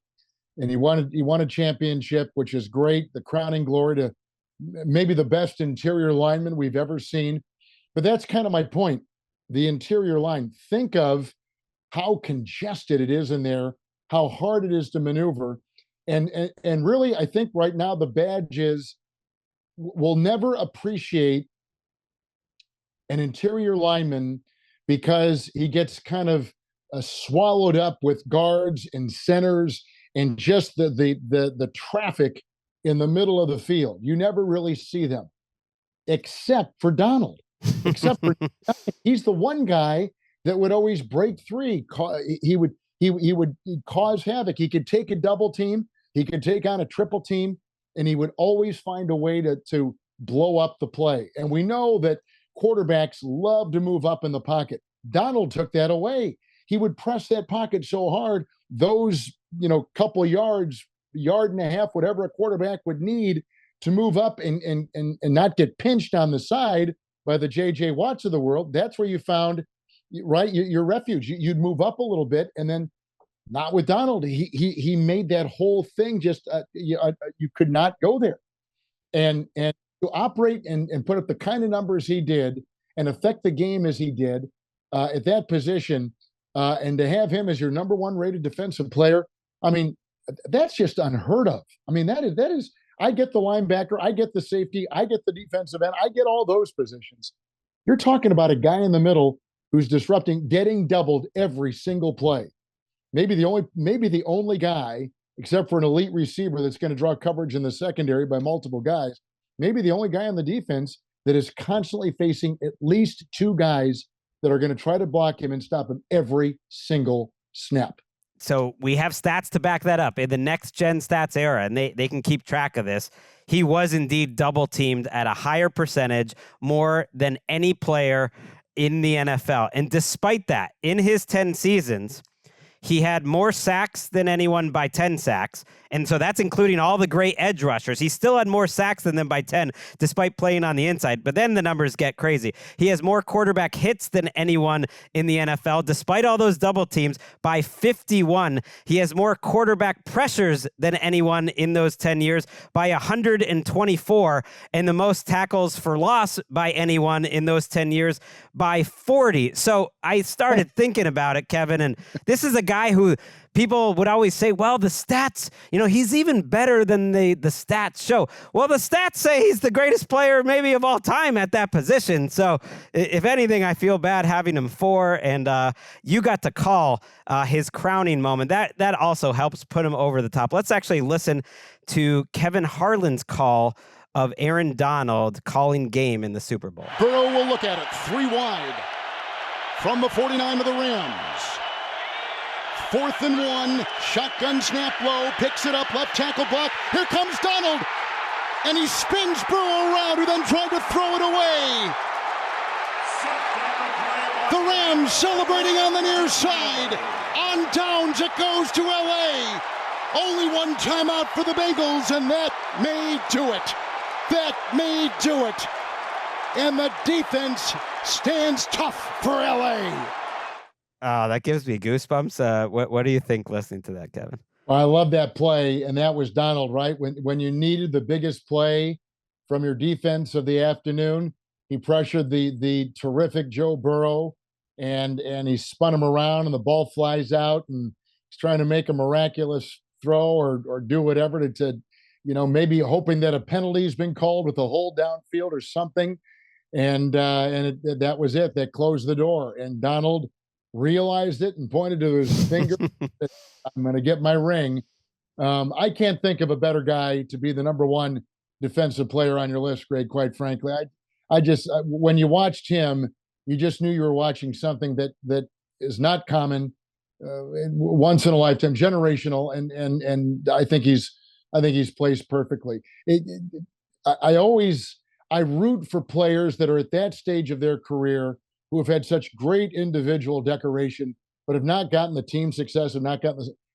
and he won a championship, which is great. The crowning glory to maybe the best interior lineman we've ever seen. But that's kind of my point. The interior line. Think of how congested it is in there, how hard it is to maneuver. And really, I think right now the badge is we'll never appreciate an interior lineman because he gets kind of swallowed up with guards and centers and just the traffic in the middle of the field. You never really see them, except for Donald. He's the one guy that would always break 3. He would cause havoc. He could take a double team. He could take on a triple team, and he would always find a way to blow up the play. And we know that quarterbacks love to move up in the pocket. Donald took that away. He would press that pocket so hard, those, couple yards, yard and a half, whatever a quarterback would need to move up and not get pinched on the side by the J.J. Watts of the world. That's where you found, right, your refuge. You'd move up a little bit, and then not with Donald. He made that whole thing just you could not go there, and to operate and put up the kind of numbers he did and affect the game as he did at that position, and to have him as your number one rated defensive player. I mean, that's just unheard of. I mean, that is. I get the linebacker, I get the safety, I get the defensive end, I get all those positions. You're talking about a guy in the middle who's disrupting, getting doubled every single play. Maybe the only guy, except for an elite receiver that's going to draw coverage in the secondary by multiple guys, maybe the only guy on the defense that is constantly facing at least two guys that are going to try to block him and stop him every single snap. So we have stats to back that up. In the next-gen stats era, and they can keep track of this, he was indeed double-teamed at a higher percentage, more than any player in the NFL. And despite that, in his 10 seasons, he had more sacks than anyone by 10 sacks. And so that's including all the great edge rushers. He still had more sacks than them by 10, despite playing on the inside. But then the numbers get crazy. He has more quarterback hits than anyone in the NFL, despite all those double teams, by 51. He has more quarterback pressures than anyone in those 10 years by 124, and the most tackles for loss by anyone in those 10 years by 40. So I started thinking about it, Kevin, and this is a guy who people would always say, well, the stats, he's even better than the stats show. Well, the stats say he's the greatest player maybe of all time at that position. So if anything, I feel bad having him 4, and you got to call his crowning moment. That also helps put him over the top. Let's actually listen to Kevin Harlan's call of Aaron Donald calling game in the Super Bowl. Burrow will look at it, 3 wide from the 49 of the Rams. 4th and 1, shotgun snap low, picks it up, left tackle block. Here comes Donald, and he spins Burrow around, who then tried to throw it away. The Rams celebrating on the near side. On downs, it goes to L.A. Only one timeout for the Bengals, and that may do it. That may do it. And the defense stands tough for L.A. Oh, that gives me goosebumps. What do you think listening to that, Kevin? Well, I love that play, and that was Donald, right? When you needed the biggest play from your defense of the afternoon, he pressured the terrific Joe Burrow, and he spun him around, and the ball flies out, and he's trying to make a miraculous throw or do whatever to maybe hoping that a penalty has been called with a hold downfield or something, and that was it. That closed the door, and Donald realized it and pointed to his finger. I'm going to get my ring. I can't think of a better guy to be the number one defensive player on your list, Greg, quite frankly. I just, when you watched him, you just knew you were watching something that is not common, once in a lifetime, generational. And I think he's placed perfectly. I root for players that are at that stage of their career who have had such great individual decoration, but have not gotten the team success,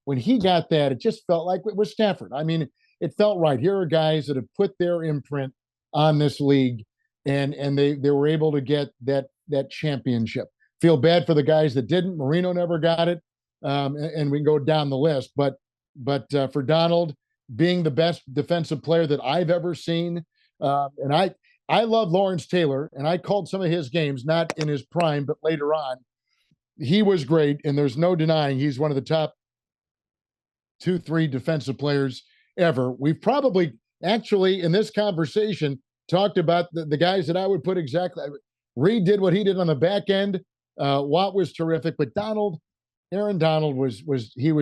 when he got that, it just felt like it was Stafford. I mean, it felt right. Here are guys that have put their imprint on this league, and they were able to get that championship. Feel bad for the guys that didn't. Marino never got it, and we can go down the list. But for Donald, being the best defensive player that I've ever seen, and I love Lawrence Taylor, and I called some of his games, not in his prime, but later on. He was great, and there's no denying he's one of the top 2-3 defensive players ever. We've probably actually, in this conversation, talked about the guys that I would put exactly. Reed did what he did on the back end. Watt was terrific, but Aaron Donald was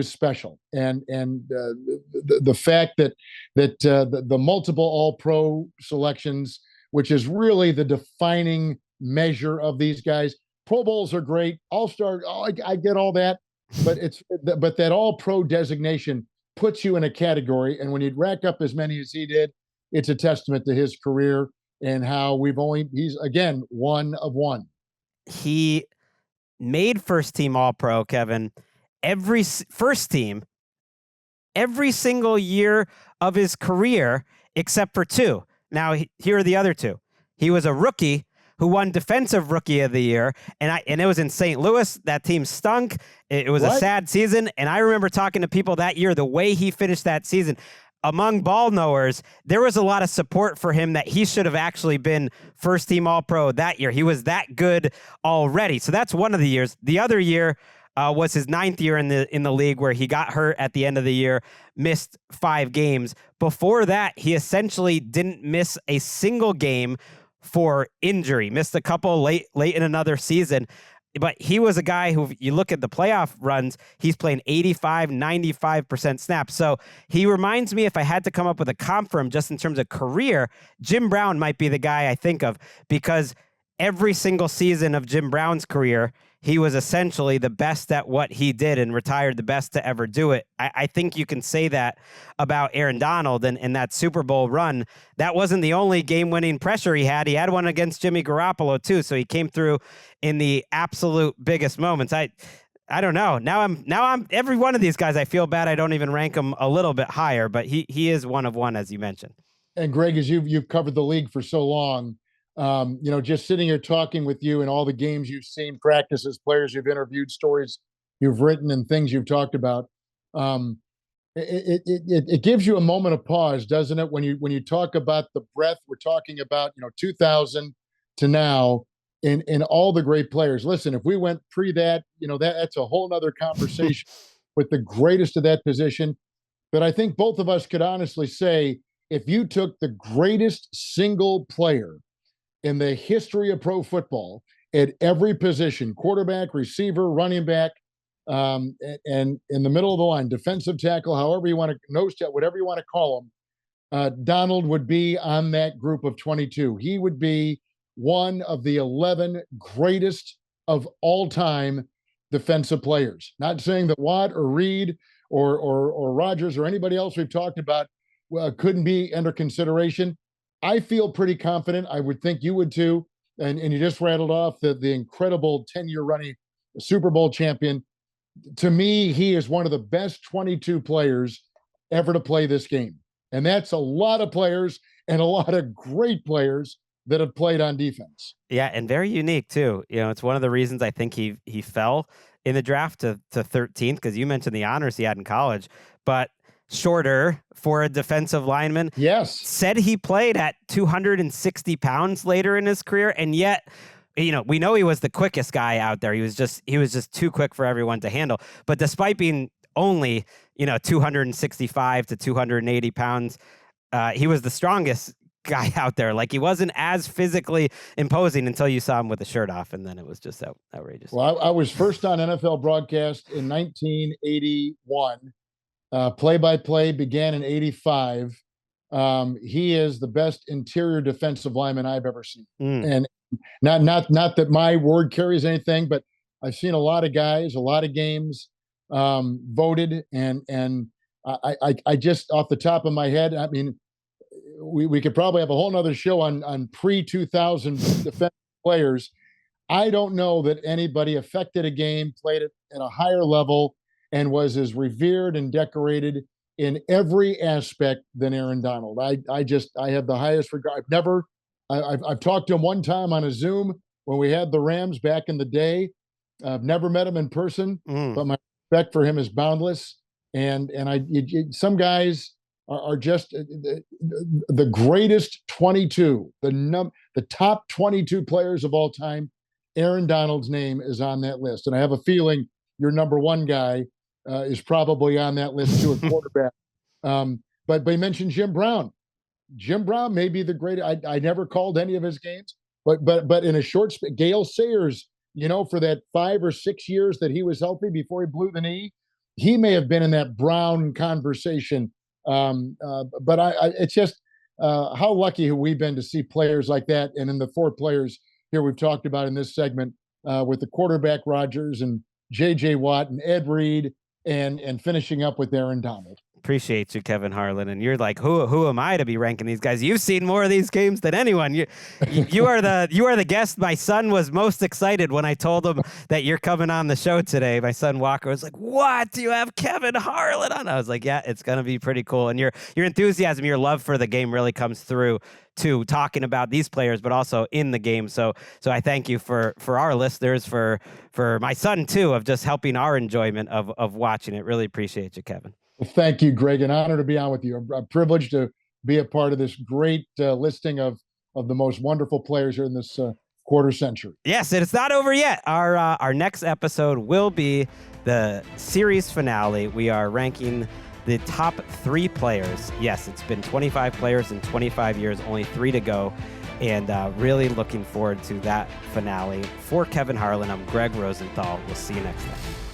special, and the fact that the multiple All-Pro selections, which is really the defining measure of these guys. Pro Bowls are great. All-Star, I get all that, but that All-Pro designation puts you in a category, and when you rack up as many as he did, it's a testament to his career and how he's again one of one. He made first team All-Pro, Kevin, first team every single year of his career except for 2. Now, here are the other 2. He was a rookie who won Defensive Rookie of the Year, and it was in St. Louis. That team stunk. It was a sad season, and I remember talking to people that year, the way he finished that season. Among ball knowers, there was a lot of support for him that he should have actually been first team All-Pro that year. He was that good already. So that's one of the years. The other year was his 9th year in the league, where he got hurt at the end of the year, missed 5 games. Before that, he essentially didn't miss a single game for injury. Missed a couple late in another season. But he was a guy who, you look at the playoff runs, he's playing 85, 95% snaps. So he reminds me, if I had to come up with a comp for him just in terms of career, Jim Brown might be the guy I think of, because every single season of Jim Brown's career, he was essentially the best at what he did and retired the best to ever do it. I think you can say that about Aaron Donald and that Super Bowl run. That wasn't the only game-winning pressure he had. He had one against Jimmy Garoppolo too, so he came through in the absolute biggest moments. I don't know. Now I'm every one of these guys, I feel bad I don't even rank him a little bit higher, but he is one of one, as you mentioned. And Greg, as you've covered the league for so long, just sitting here talking with you and all the games you've seen, practices, players you've interviewed, stories you've written, and things you've talked about, it gives you a moment of pause, doesn't it? When you talk about the breadth, we're talking about 2000 to now, in all the great players. Listen, if we went pre that, that's a whole nother conversation with the greatest of that position. But I think both of us could honestly say, if you took the greatest single player in the history of pro football at every position, quarterback, receiver, running back, and in the middle of the line, defensive tackle, however you want to, nose tackle, whatever you want to call him, Donald would be on that group of 22. He would be one of the 11 greatest of all time defensive players. Not saying that Watt or Reed or Rodgers or anybody else we've talked about couldn't be under consideration. I feel pretty confident. I would think you would too. And you just rattled off the incredible 10-year running Super Bowl champion. To me, he is one of the best 22 players ever to play this game. And that's a lot of players and a lot of great players that have played on defense. Yeah, and very unique too. It's one of the reasons I think he fell in the draft to 13th, because you mentioned the honors he had in college, but shorter for a defensive lineman. Yes. Said he played at 260 pounds later in his career, and yet, we know he was the quickest guy out there. He was just too quick for everyone to handle. But despite being only, 265 to 280 pounds, he was the strongest guy out there. Like, he wasn't as physically imposing until you saw him with the shirt off, and then it was just outrageous. Well, I was first on NFL broadcast in 1981. Play-by-play began in 85. He is the best interior defensive lineman I've ever seen. And not that my word carries anything, but I've seen a lot of guys, a lot of games voted, and I just off the top of my head, I mean, we could probably have a whole nother show on pre-2000 defensive players. I don't know that anybody affected a game, played it at a higher level, and was as revered and decorated in every aspect than Aaron Donald. I have the highest regard. I've talked to him one time on a Zoom when we had the Rams back in the day. I've never met him in person, but my respect for him is boundless. And some guys are just the greatest 22, the top 22 players of all time. Aaron Donald's name is on that list, and I have a feeling your number one guy is probably on that list too, a quarterback. But you mentioned Jim Brown. Jim Brown may be the greatest. I never called any of his games, but in a short Gale Sayers, for that 5 or 6 years that he was healthy before he blew the knee, he may have been in that Brown conversation. But it's just how lucky have we been to see players like that. And in the 4 players here we've talked about in this segment, with the quarterback Rodgers and J.J. Watt and Ed Reed, and finishing up with Aaron Donald. Appreciate you, Kevin Harlan. And you're like, who am I to be ranking these guys? You've seen more of these games than anyone. You are the guest. My son was most excited when I told him that you're coming on the show today. My son Walker was like, "What? Do you have Kevin Harlan on?" I was like, "Yeah, it's gonna be pretty cool." And your enthusiasm, your love for the game really comes through to talking about these players, but also in the game. So I thank you for our listeners, for my son too, of just helping our enjoyment of watching it. Really appreciate you, Kevin. Well, thank you, Greg. An honor to be on with you. A privilege to be a part of this great listing of the most wonderful players here in this quarter century. Yes, and it's not over yet. Our next episode will be the series finale. We are ranking the top 3 players. Yes, it's been 25 players in 25 years, only 3 to go. And really looking forward to that finale. For Kevin Harlan, I'm Gregg Rosenthal. We'll see you next time.